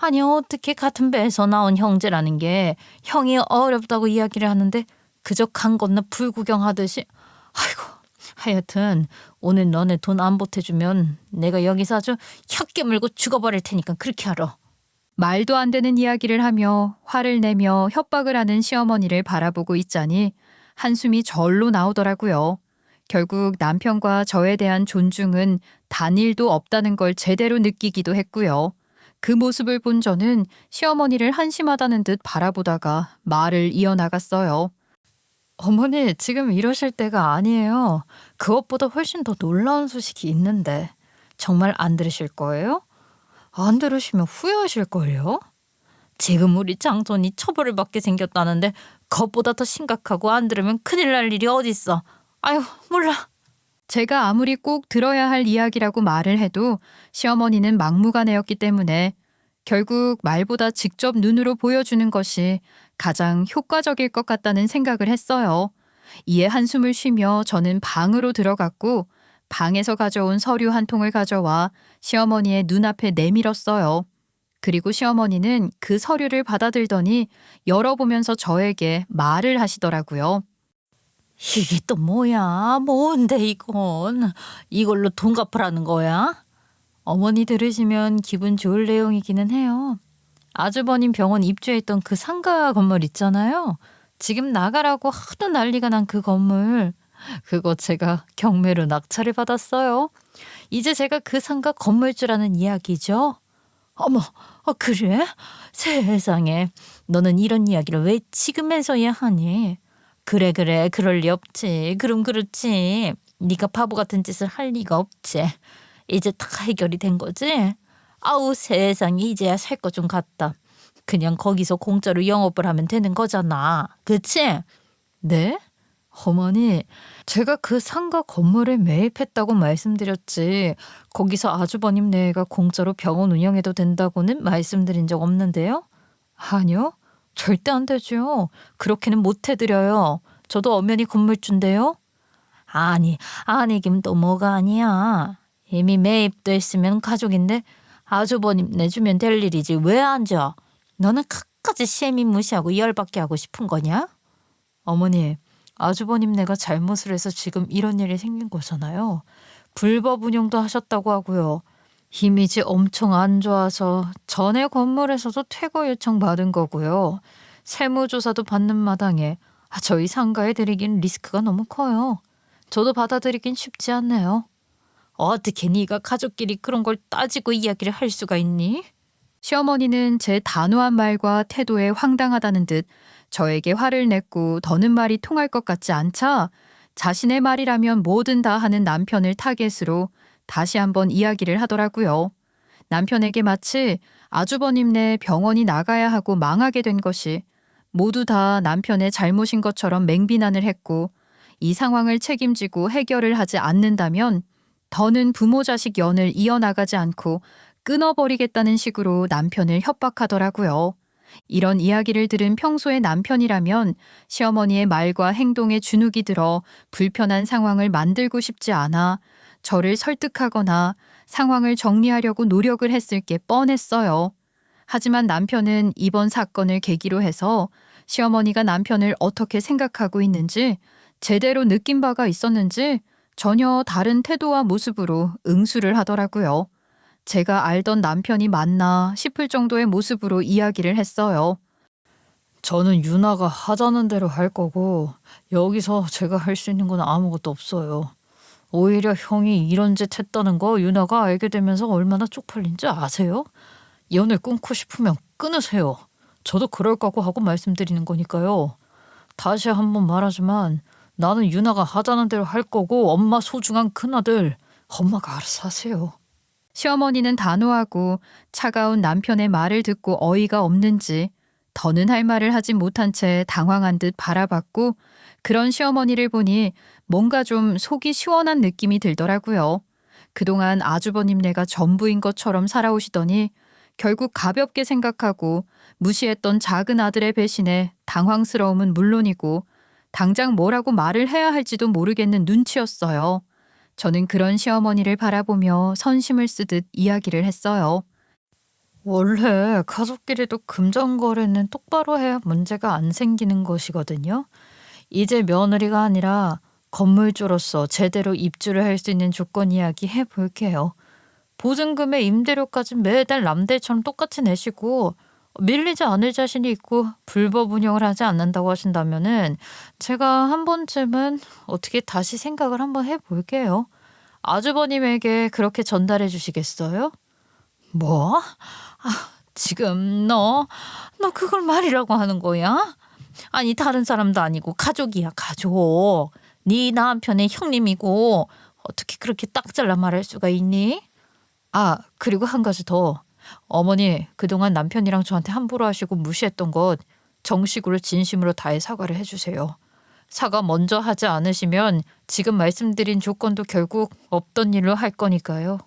아니 어떻게 같은 배에서 나온 형제라는 게 형이 어렵다고 이야기를 하는데 그저 강 건너 불구경하듯이. 아이고 하여튼 오늘 너네 돈 안 보태주면 내가 여기서 아주 혀 깨물고 죽어버릴 테니까 그렇게 하러.
말도 안 되는 이야기를 하며 화를 내며 협박을 하는 시어머니를 바라보고 있자니 한숨이 절로 나오더라고요. 결국 남편과 저에 대한 존중은 단일도 없다는 걸 제대로 느끼기도 했고요. 그 모습을 본 저는 시어머니를 한심하다는 듯 바라보다가 말을 이어나갔어요.
어머니, 지금 이러실 때가 아니에요. 그것보다 훨씬 더 놀라운 소식이 있는데 정말 안 들으실 거예요? 안 들으시면 후회하실걸요?
지금 우리 장손이 처벌을 받게 생겼다는데 그것보다 더 심각하고 안 들으면 큰일 날 일이 어딨어. 아유 몰라.
제가 아무리 꼭 들어야 할 이야기라고 말을 해도 시어머니는 막무가내였기 때문에 결국 말보다 직접 눈으로 보여주는 것이 가장 효과적일 것 같다는 생각을 했어요. 이에 한숨을 쉬며 저는 방으로 들어갔고 방에서 가져온 서류 한 통을 가져와 시어머니의 눈앞에 내밀었어요. 그리고 시어머니는 그 서류를 받아들더니 열어보면서 저에게 말을 하시더라고요.
이게 또 뭐야? 뭔데 이건? 이걸로 돈 갚으라는 거야?
어머니 들으시면 기분 좋을 내용이기는 해요. 아주버님 병원 입주했던 그 상가 건물 있잖아요. 지금 나가라고 하도 난리가 난 그 건물. 그거 제가 경매로 낙찰을 받았어요. 이제 제가 그 상가 건물주라는 이야기죠.
어머, 그래? 세상에, 너는 이런 이야기를 왜 지금에서야 하니? 그래, 그럴 리 없지. 그럼 그렇지. 네가 바보 같은 짓을 할 리가 없지. 이제 다 해결이 된 거지? 아우 세상에, 이제야 살 거 좀 같다. 그냥 거기서 공짜로 영업을 하면 되는 거잖아. 그치?
네? 어머니, 제가 그 상가 건물에 매입했다고 말씀드렸지 거기서 아주버님 내가 공짜로 병원 운영해도 된다고는 말씀드린 적 없는데요? 아니요, 절대 안 되죠. 그렇게는 못 해드려요. 저도 엄연히 건물주인데요.
아니긴 또 뭐가 아니야. 이미 매입됐으면 가족인데 아주버님 내주면 될 일이지 왜 앉아? 너는 끝까지 시애미 무시하고 열받게 하고 싶은 거냐?
어머니, 아주버님 내가 잘못을 해서 지금 이런 일이 생긴 거잖아요. 불법 운영도 하셨다고 하고요. 이미지 엄청 안 좋아서 전에 건물에서도 퇴거 요청 받은 거고요. 세무조사도 받는 마당에 저희 상가에 들이긴 리스크가 너무 커요. 저도 받아들이긴 쉽지 않네요.
어떻게 네가 가족끼리 그런 걸 따지고 이야기를 할 수가 있니?
시어머니는 제 단호한 말과 태도에 황당하다는 듯 저에게 화를 냈고 더는 말이 통할 것 같지 않자 자신의 말이라면 뭐든 다 하는 남편을 타겟으로 다시 한번 이야기를 하더라고요. 남편에게 마치 아주버님네 병원이 나가야 하고 망하게 된 것이 모두 다 남편의 잘못인 것처럼 맹비난을 했고 이 상황을 책임지고 해결을 하지 않는다면 더는 부모 자식 연을 이어나가지 않고 끊어버리겠다는 식으로 남편을 협박하더라고요. 이런 이야기를 들은 평소의 남편이라면 시어머니의 말과 행동에 주눅이 들어 불편한 상황을 만들고 싶지 않아 저를 설득하거나 상황을 정리하려고 노력을 했을 게 뻔했어요. 하지만 남편은 이번 사건을 계기로 해서 시어머니가 남편을 어떻게 생각하고 있는지 제대로 느낀 바가 있었는지 전혀 다른 태도와 모습으로 응수를 하더라고요. 제가 알던 남편이 맞나 싶을 정도의 모습으로 이야기를 했어요.
저는 유나가 하자는 대로 할 거고 여기서 제가 할 수 있는 건 아무것도 없어요. 오히려 형이 이런 짓 했다는 거 유나가 알게 되면서 얼마나 쪽팔린지 아세요? 연을 끊고 싶으면 끊으세요. 저도 그럴 거고 하고 말씀드리는 거니까요. 다시 한번 말하지만 나는 유나가 하자는 대로 할 거고 엄마 소중한 큰아들 엄마가 알아서 하세요.
시어머니는 단호하고 차가운 남편의 말을 듣고 어이가 없는지 더는 할 말을 하지 못한 채 당황한 듯 바라봤고 그런 시어머니를 보니 뭔가 좀 속이 시원한 느낌이 들더라고요. 그동안 아주버님네가 전부인 것처럼 살아오시더니 결국 가볍게 생각하고 무시했던 작은 아들의 배신에 당황스러움은 물론이고 당장 뭐라고 말을 해야 할지도 모르겠는 눈치였어요. 저는 그런 시어머니를 바라보며 선심을 쓰듯 이야기를 했어요.
원래 가족끼리도 금전거래는 똑바로 해야 문제가 안 생기는 것이거든요. 이제 며느리가 아니라 건물주로서 제대로 입주를 할 수 있는 조건 이야기 해볼게요. 보증금에 임대료까지 매달 남들처럼 똑같이 내시고 밀리지 않을 자신이 있고 불법 운영을 하지 않는다고 하신다면은 제가 한 번쯤은 어떻게 다시 생각을 한번 해볼게요. 아주버님에게 그렇게 전달해 주시겠어요?
뭐? 지금 너 그걸 말이라고 하는 거야? 아니 다른 사람도 아니고 가족이야 가족. 네 남편의 형님이고 어떻게 그렇게 딱 잘라 말할 수가 있니?
그리고 한 가지 더. 어머니, 그동안 남편이랑 저한테 함부로 하시고 무시했던 것 정식으로 진심으로 다해 사과를 해주세요. 사과 먼저 하지 않으시면 지금 말씀드린 조건도 결국 없던 일로 할 거니까요.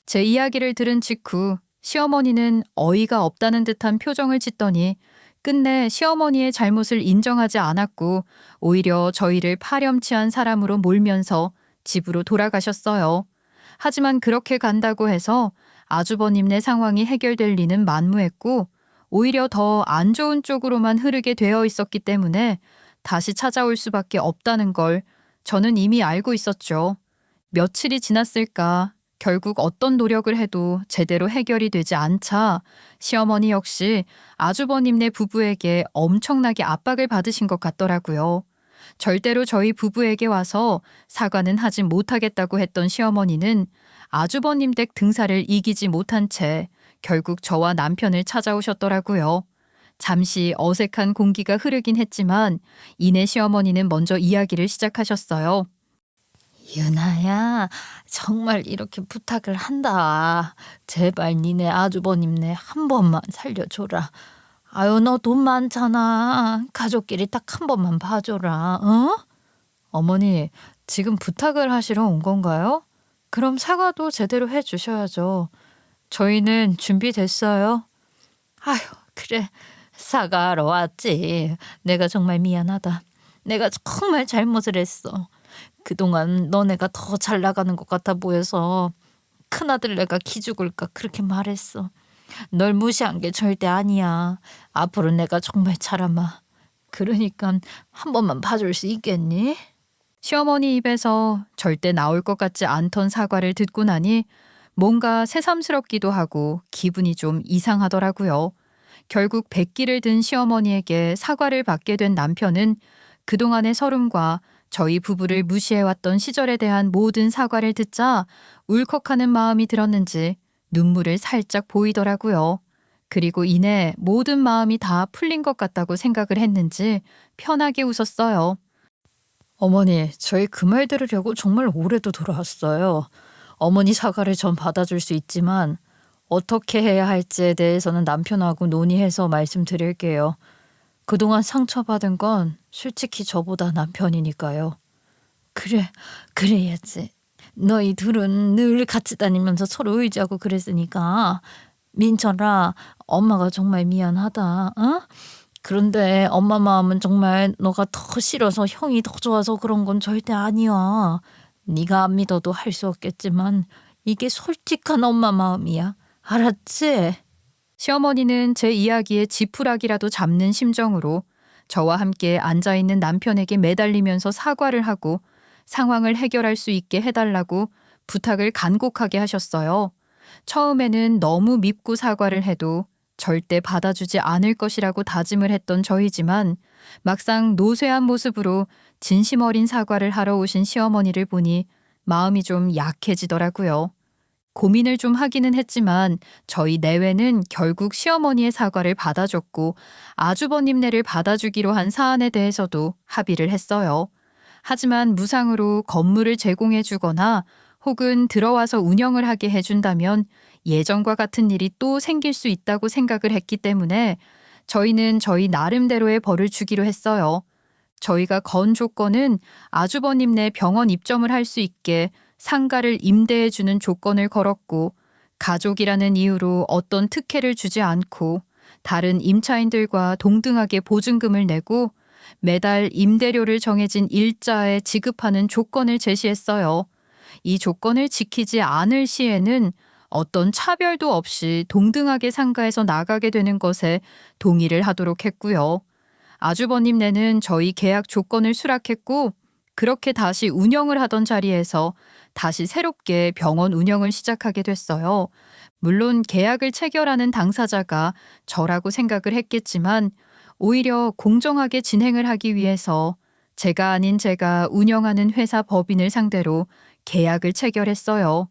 제 이야기를 들은 직후 시어머니는 어이가 없다는 듯한 표정을 짓더니 끝내 시어머니의 잘못을 인정하지 않았고 오히려 저희를 파렴치한 사람으로 몰면서 집으로 돌아가셨어요. 하지만 그렇게 간다고 해서 아주버님네 상황이 해결될 리는 만무했고 오히려 더 안 좋은 쪽으로만 흐르게 되어 있었기 때문에 다시 찾아올 수밖에 없다는 걸 저는 이미 알고 있었죠. 며칠이 지났을까 결국 어떤 노력을 해도 제대로 해결이 되지 않자 시어머니 역시 아주버님네 부부에게 엄청나게 압박을 받으신 것 같더라고요. 절대로 저희 부부에게 와서 사과는 하지 못하겠다고 했던 시어머니는 아주버님 댁 등사를 이기지 못한 채 결국 저와 남편을 찾아오셨더라고요. 잠시 어색한 공기가 흐르긴 했지만 이내 시어머니는 먼저 이야기를 시작하셨어요.
유나야 정말 이렇게 부탁을 한다. 제발 니네 아주버님네 한 번만 살려줘라. 아유 너 돈 많잖아. 가족끼리 딱 한 번만 봐줘라. 어?
어머니, 지금 부탁을 하시러 온 건가요? 그럼 사과도 제대로 해 주셔야죠. 저희는 준비됐어요.
아휴 그래 사과하러 왔지. 내가 정말 미안하다. 내가 정말 잘못을 했어. 그동안 너네가 더 잘 나가는 것 같아 보여서 큰아들 내가 기죽을까 그렇게 말했어. 널 무시한 게 절대 아니야. 앞으로 내가 정말 잘하마. 그러니까 한 번만 봐줄 수 있겠니?
시어머니 입에서 절대 나올 것 같지 않던 사과를 듣고 나니 뭔가 새삼스럽기도 하고 기분이 좀 이상하더라고요. 결국 백기를 든 시어머니에게 사과를 받게 된 남편은 그동안의 서름과 저희 부부를 무시해왔던 시절에 대한 모든 사과를 듣자 울컥하는 마음이 들었는지 눈물을 살짝 보이더라고요. 그리고 이내 모든 마음이 다 풀린 것 같다고 생각을 했는지 편하게 웃었어요.
어머니, 저희 그 말 들으려고 정말 오래도 돌아왔어요. 어머니 사과를 전 받아줄 수 있지만 어떻게 해야 할지에 대해서는 남편하고 논의해서 말씀드릴게요. 그동안 상처받은 건 솔직히 저보다 남편이니까요.
그래 그래야지. 너희 둘은 늘 같이 다니면서 서로 의지하고 그랬으니까. 민철아 엄마가 정말 미안하다. 어? 그런데 엄마 마음은 정말 너가 더 싫어서 형이 더 좋아서 그런 건 절대 아니야. 네가 안 믿어도 할 수 없겠지만 이게 솔직한 엄마 마음이야. 알았지?
시어머니는 제 이야기에 지푸라기라도 잡는 심정으로 저와 함께 앉아있는 남편에게 매달리면서 사과를 하고 상황을 해결할 수 있게 해달라고 부탁을 간곡하게 하셨어요. 처음에는 너무 밉고 사과를 해도 절대 받아주지 않을 것이라고 다짐을 했던 저희지만 막상 노쇠한 모습으로 진심 어린 사과를 하러 오신 시어머니를 보니 마음이 좀 약해지더라고요. 고민을 좀 하기는 했지만 저희 내외는 결국 시어머니의 사과를 받아줬고 아주버님네를 받아주기로 한 사안에 대해서도 합의를 했어요. 하지만 무상으로 건물을 제공해 주거나 혹은 들어와서 운영을 하게 해준다면 예전과 같은 일이 또 생길 수 있다고 생각을 했기 때문에 저희는 저희 나름대로의 벌을 주기로 했어요. 저희가 건 조건은 아주버님네 병원 입점을 할 수 있게 상가를 임대해 주는 조건을 걸었고 가족이라는 이유로 어떤 특혜를 주지 않고 다른 임차인들과 동등하게 보증금을 내고 매달 임대료를 정해진 일자에 지급하는 조건을 제시했어요. 이 조건을 지키지 않을 시에는 어떤 차별도 없이 동등하게 상가에서 나가게 되는 것에 동의를 하도록 했고요. 아주버님네는 저희 계약 조건을 수락했고 그렇게 다시 운영을 하던 자리에서 다시 새롭게 병원 운영을 시작하게 됐어요. 물론 계약을 체결하는 당사자가 저라고 생각을 했겠지만 오히려 공정하게 진행을 하기 위해서 제가 아닌 제가 운영하는 회사 법인을 상대로 계약을 체결했어요.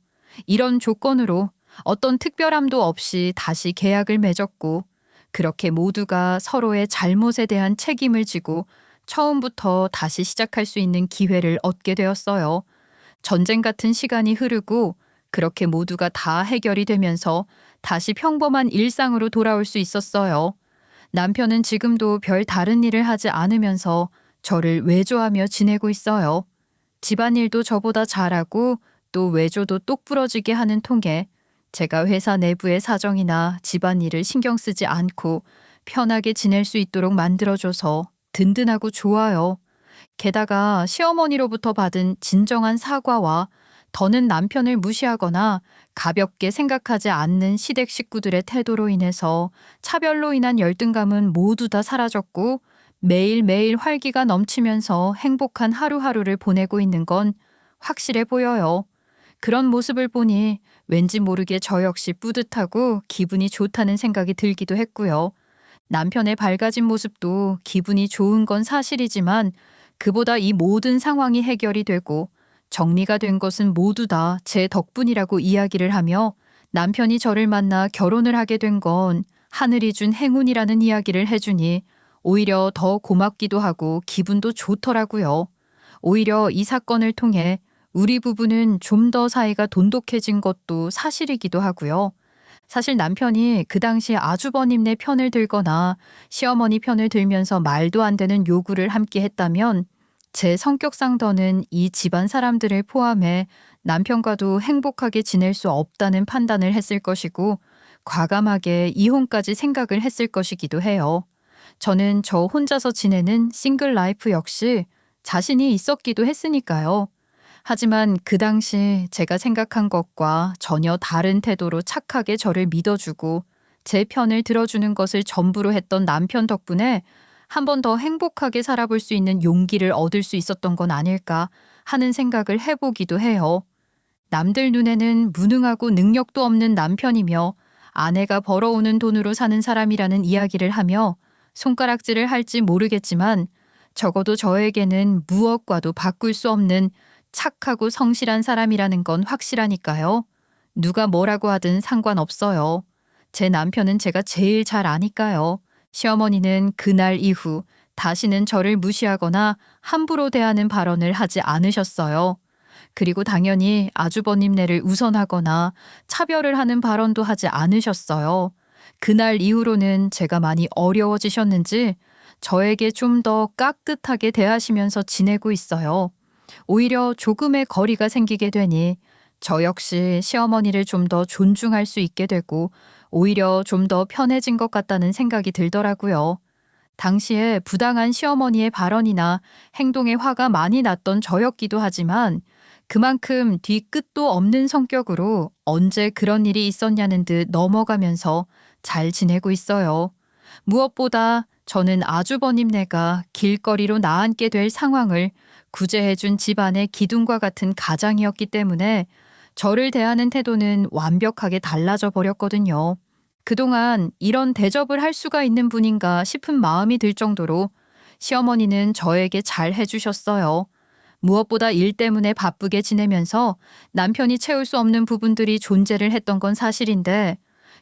이런 조건으로 어떤 특별함도 없이 다시 계약을 맺었고 그렇게 모두가 서로의 잘못에 대한 책임을 지고 처음부터 다시 시작할 수 있는 기회를 얻게 되었어요. 전쟁 같은 시간이 흐르고 그렇게 모두가 다 해결이 되면서 다시 평범한 일상으로 돌아올 수 있었어요. 남편은 지금도 별 다른 일을 하지 않으면서 저를 외조하며 지내고 있어요. 집안일도 저보다 잘하고 또 외조도 똑부러지게 하는 통에 제가 회사 내부의 사정이나 집안일을 신경 쓰지 않고 편하게 지낼 수 있도록 만들어줘서 든든하고 좋아요. 게다가 시어머니로부터 받은 진정한 사과와 더는 남편을 무시하거나 가볍게 생각하지 않는 시댁 식구들의 태도로 인해서 차별로 인한 열등감은 모두 다 사라졌고 매일매일 활기가 넘치면서 행복한 하루하루를 보내고 있는 건 확실해 보여요. 그런 모습을 보니 왠지 모르게 저 역시 뿌듯하고 기분이 좋다는 생각이 들기도 했고요. 남편의 밝아진 모습도 기분이 좋은 건 사실이지만 그보다 이 모든 상황이 해결이 되고 정리가 된 것은 모두 다 제 덕분이라고 이야기를 하며 남편이 저를 만나 결혼을 하게 된 건 하늘이 준 행운이라는 이야기를 해주니 오히려 더 고맙기도 하고 기분도 좋더라고요. 오히려 이 사건을 통해 우리 부부는 좀 더 사이가 돈독해진 것도 사실이기도 하고요. 사실 남편이 그 당시 아주버님네 편을 들거나 시어머니 편을 들면서 말도 안 되는 요구를 함께 했다면 제 성격상 더는 이 집안 사람들을 포함해 남편과도 행복하게 지낼 수 없다는 판단을 했을 것이고 과감하게 이혼까지 생각을 했을 것이기도 해요. 저는 저 혼자서 지내는 싱글 라이프 역시 자신이 있었기도 했으니까요. 하지만 그 당시 제가 생각한 것과 전혀 다른 태도로 착하게 저를 믿어주고 제 편을 들어주는 것을 전부로 했던 남편 덕분에 한 번 더 행복하게 살아볼 수 있는 용기를 얻을 수 있었던 건 아닐까 하는 생각을 해보기도 해요. 남들 눈에는 무능하고 능력도 없는 남편이며 아내가 벌어오는 돈으로 사는 사람이라는 이야기를 하며 손가락질을 할지 모르겠지만 적어도 저에게는 무엇과도 바꿀 수 없는 착하고 성실한 사람이라는 건 확실하니까요. 누가 뭐라고 하든 상관없어요. 제 남편은 제가 제일 잘 아니까요. 시어머니는 그날 이후 다시는 저를 무시하거나 함부로 대하는 발언을 하지 않으셨어요. 그리고 당연히 아주버님네를 우선하거나 차별을 하는 발언도 하지 않으셨어요. 그날 이후로는 제가 많이 어려워지셨는지 저에게 좀 더 깍듯하게 대하시면서 지내고 있어요. 오히려 조금의 거리가 생기게 되니 저 역시 시어머니를 좀 더 존중할 수 있게 되고 오히려 좀 더 편해진 것 같다는 생각이 들더라고요. 당시에 부당한 시어머니의 발언이나 행동에 화가 많이 났던 저였기도 하지만 그만큼 뒤끝도 없는 성격으로 언제 그런 일이 있었냐는 듯 넘어가면서 잘 지내고 있어요. 무엇보다 저는 아주버님네가 길거리로 나앉게 될 상황을 구제해준 집안의 기둥과 같은 가장이었기 때문에 저를 대하는 태도는 완벽하게 달라져 버렸거든요. 그동안 이런 대접을 할 수가 있는 분인가 싶은 마음이 들 정도로 시어머니는 저에게 잘 해주셨어요. 무엇보다 일 때문에 바쁘게 지내면서 남편이 채울 수 없는 부분들이 존재를 했던 건 사실인데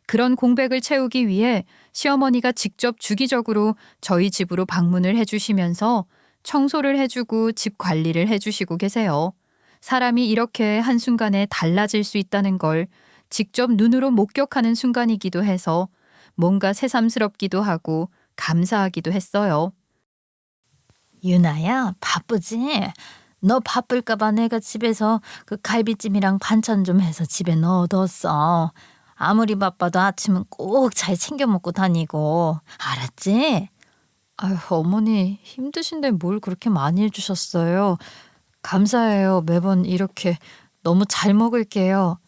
그런 공백을 채우기 위해 시어머니가 직접 주기적으로 저희 집으로 방문을 해주시면서 청소를 해주고 집 관리를 해주시고 계세요. 사람이 이렇게 한순간에 달라질 수 있다는 걸 직접 눈으로 목격하는 순간이기도 해서 뭔가 새삼스럽기도 하고 감사하기도 했어요.
유나야, 바쁘지? 너 바쁠까봐 내가 집에서 그 갈비찜이랑 반찬 좀 해서 집에 넣어뒀어. 아무리 바빠도 아침은 꼭 잘 챙겨 먹고 다니고. 알았지?
아휴, 어머니 힘드신데 뭘 그렇게 많이 해주셨어요. 감사해요. 매번 이렇게 너무 잘 먹을게요.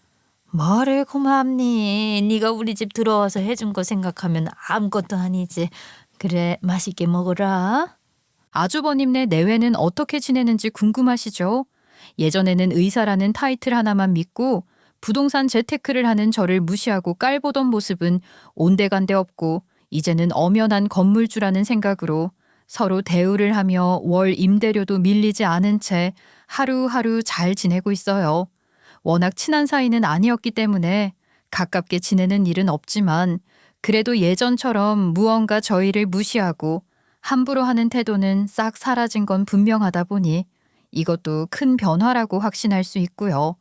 뭐를 고맙니? 네가 우리 집 들어와서 해준 거 생각하면 아무것도 아니지. 그래, 맛있게 먹어라.
아주버님네 내외는 어떻게 지내는지 궁금하시죠? 예전에는 의사라는 타이틀 하나만 믿고 부동산 재테크를 하는 저를 무시하고 깔보던 모습은 온데간데 없고 이제는 엄연한 건물주라는 생각으로 서로 대우를 하며 월 임대료도 밀리지 않은 채 하루하루 잘 지내고 있어요. 워낙 친한 사이는 아니었기 때문에 가깝게 지내는 일은 없지만 그래도 예전처럼 무언가 저희를 무시하고 함부로 하는 태도는 싹 사라진 건 분명하다 보니 이것도 큰 변화라고 확신할 수 있고요.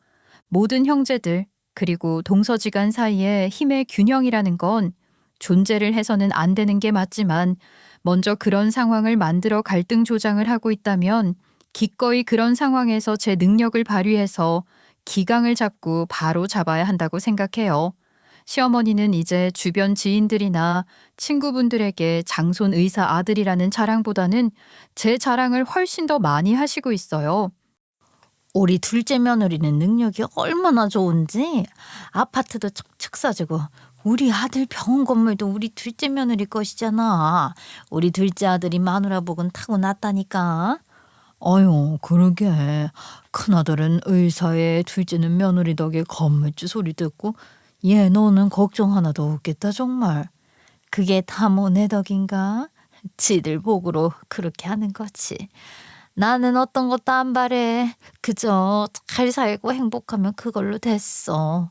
모든 형제들 그리고 동서지간 사이의 힘의 균형이라는 건 존재를 해서는 안 되는 게 맞지만 먼저 그런 상황을 만들어 갈등 조장을 하고 있다면 기꺼이 그런 상황에서 제 능력을 발휘해서 기강을 잡고 바로 잡아야 한다고 생각해요. 시어머니는 이제 주변 지인들이나 친구분들에게 장손 의사 아들이라는 자랑보다는 제 자랑을 훨씬 더 많이 하시고 있어요.
우리 둘째 며느리는 능력이 얼마나 좋은지 아파트도 척척 사주고 우리 아들 병원 건물도 우리 둘째 며느리 것이잖아. 우리 둘째 아들이 마누라 복은 타고났다니까.
아유, 그러게. 큰아들은 의사에 둘째는 며느리 덕에 건물주 소리 듣고 얘 너는 걱정 하나도 없겠다 정말.
그게 다 뭐 내 덕인가? 지들 복으로 그렇게 하는 거지. 나는 어떤 것도 안 바래. 그저 잘 살고 행복하면 그걸로 됐어.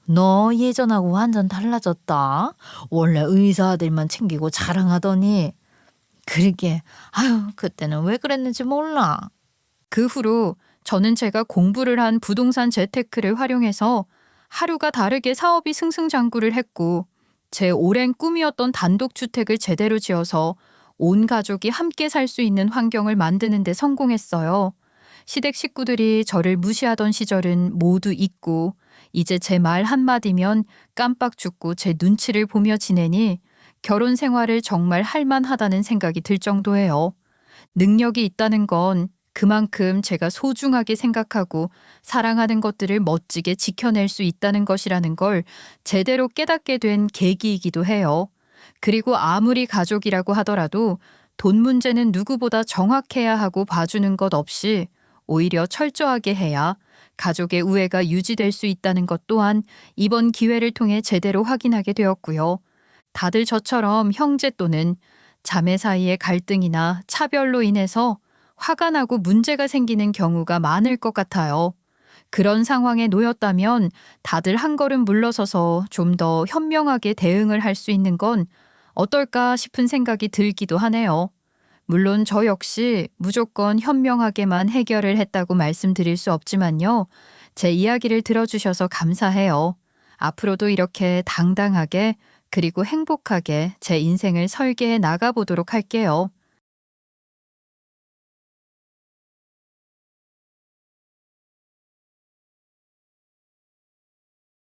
너 예전하고 완전 달라졌다. 원래 의사 아들만 챙기고 자랑하더니. 그러게 아유 그때는 왜 그랬는지 몰라.
그 후로 저는 제가 공부를 한 부동산 재테크를 활용해서 하루가 다르게 사업이 승승장구를 했고 제 오랜 꿈이었던 단독주택을 제대로 지어서 온 가족이 함께 살 수 있는 환경을 만드는 데 성공했어요. 시댁 식구들이 저를 무시하던 시절은 모두 잊고 이제 제 말 한마디면 깜빡 죽고 제 눈치를 보며 지내니 결혼 생활을 정말 할만하다는 생각이 들 정도예요. 능력이 있다는 건 그만큼 제가 소중하게 생각하고 사랑하는 것들을 멋지게 지켜낼 수 있다는 것이라는 걸 제대로 깨닫게 된 계기이기도 해요. 그리고 아무리 가족이라고 하더라도 돈 문제는 누구보다 정확해야 하고 봐주는 것 없이 오히려 철저하게 해야 가족의 우애가 유지될 수 있다는 것 또한 이번 기회를 통해 제대로 확인하게 되었고요. 다들 저처럼 형제 또는 자매 사이의 갈등이나 차별로 인해서 화가 나고 문제가 생기는 경우가 많을 것 같아요. 그런 상황에 놓였다면 다들 한 걸음 물러서서 좀 더 현명하게 대응을 할 수 있는 건 어떨까 싶은 생각이 들기도 하네요. 물론 저 역시 무조건 현명하게만 해결을 했다고 말씀드릴 수 없지만요. 제 이야기를 들어주셔서 감사해요. 앞으로도 이렇게 당당하게 그리고 행복하게 제 인생을 설계해 나가보도록 할게요.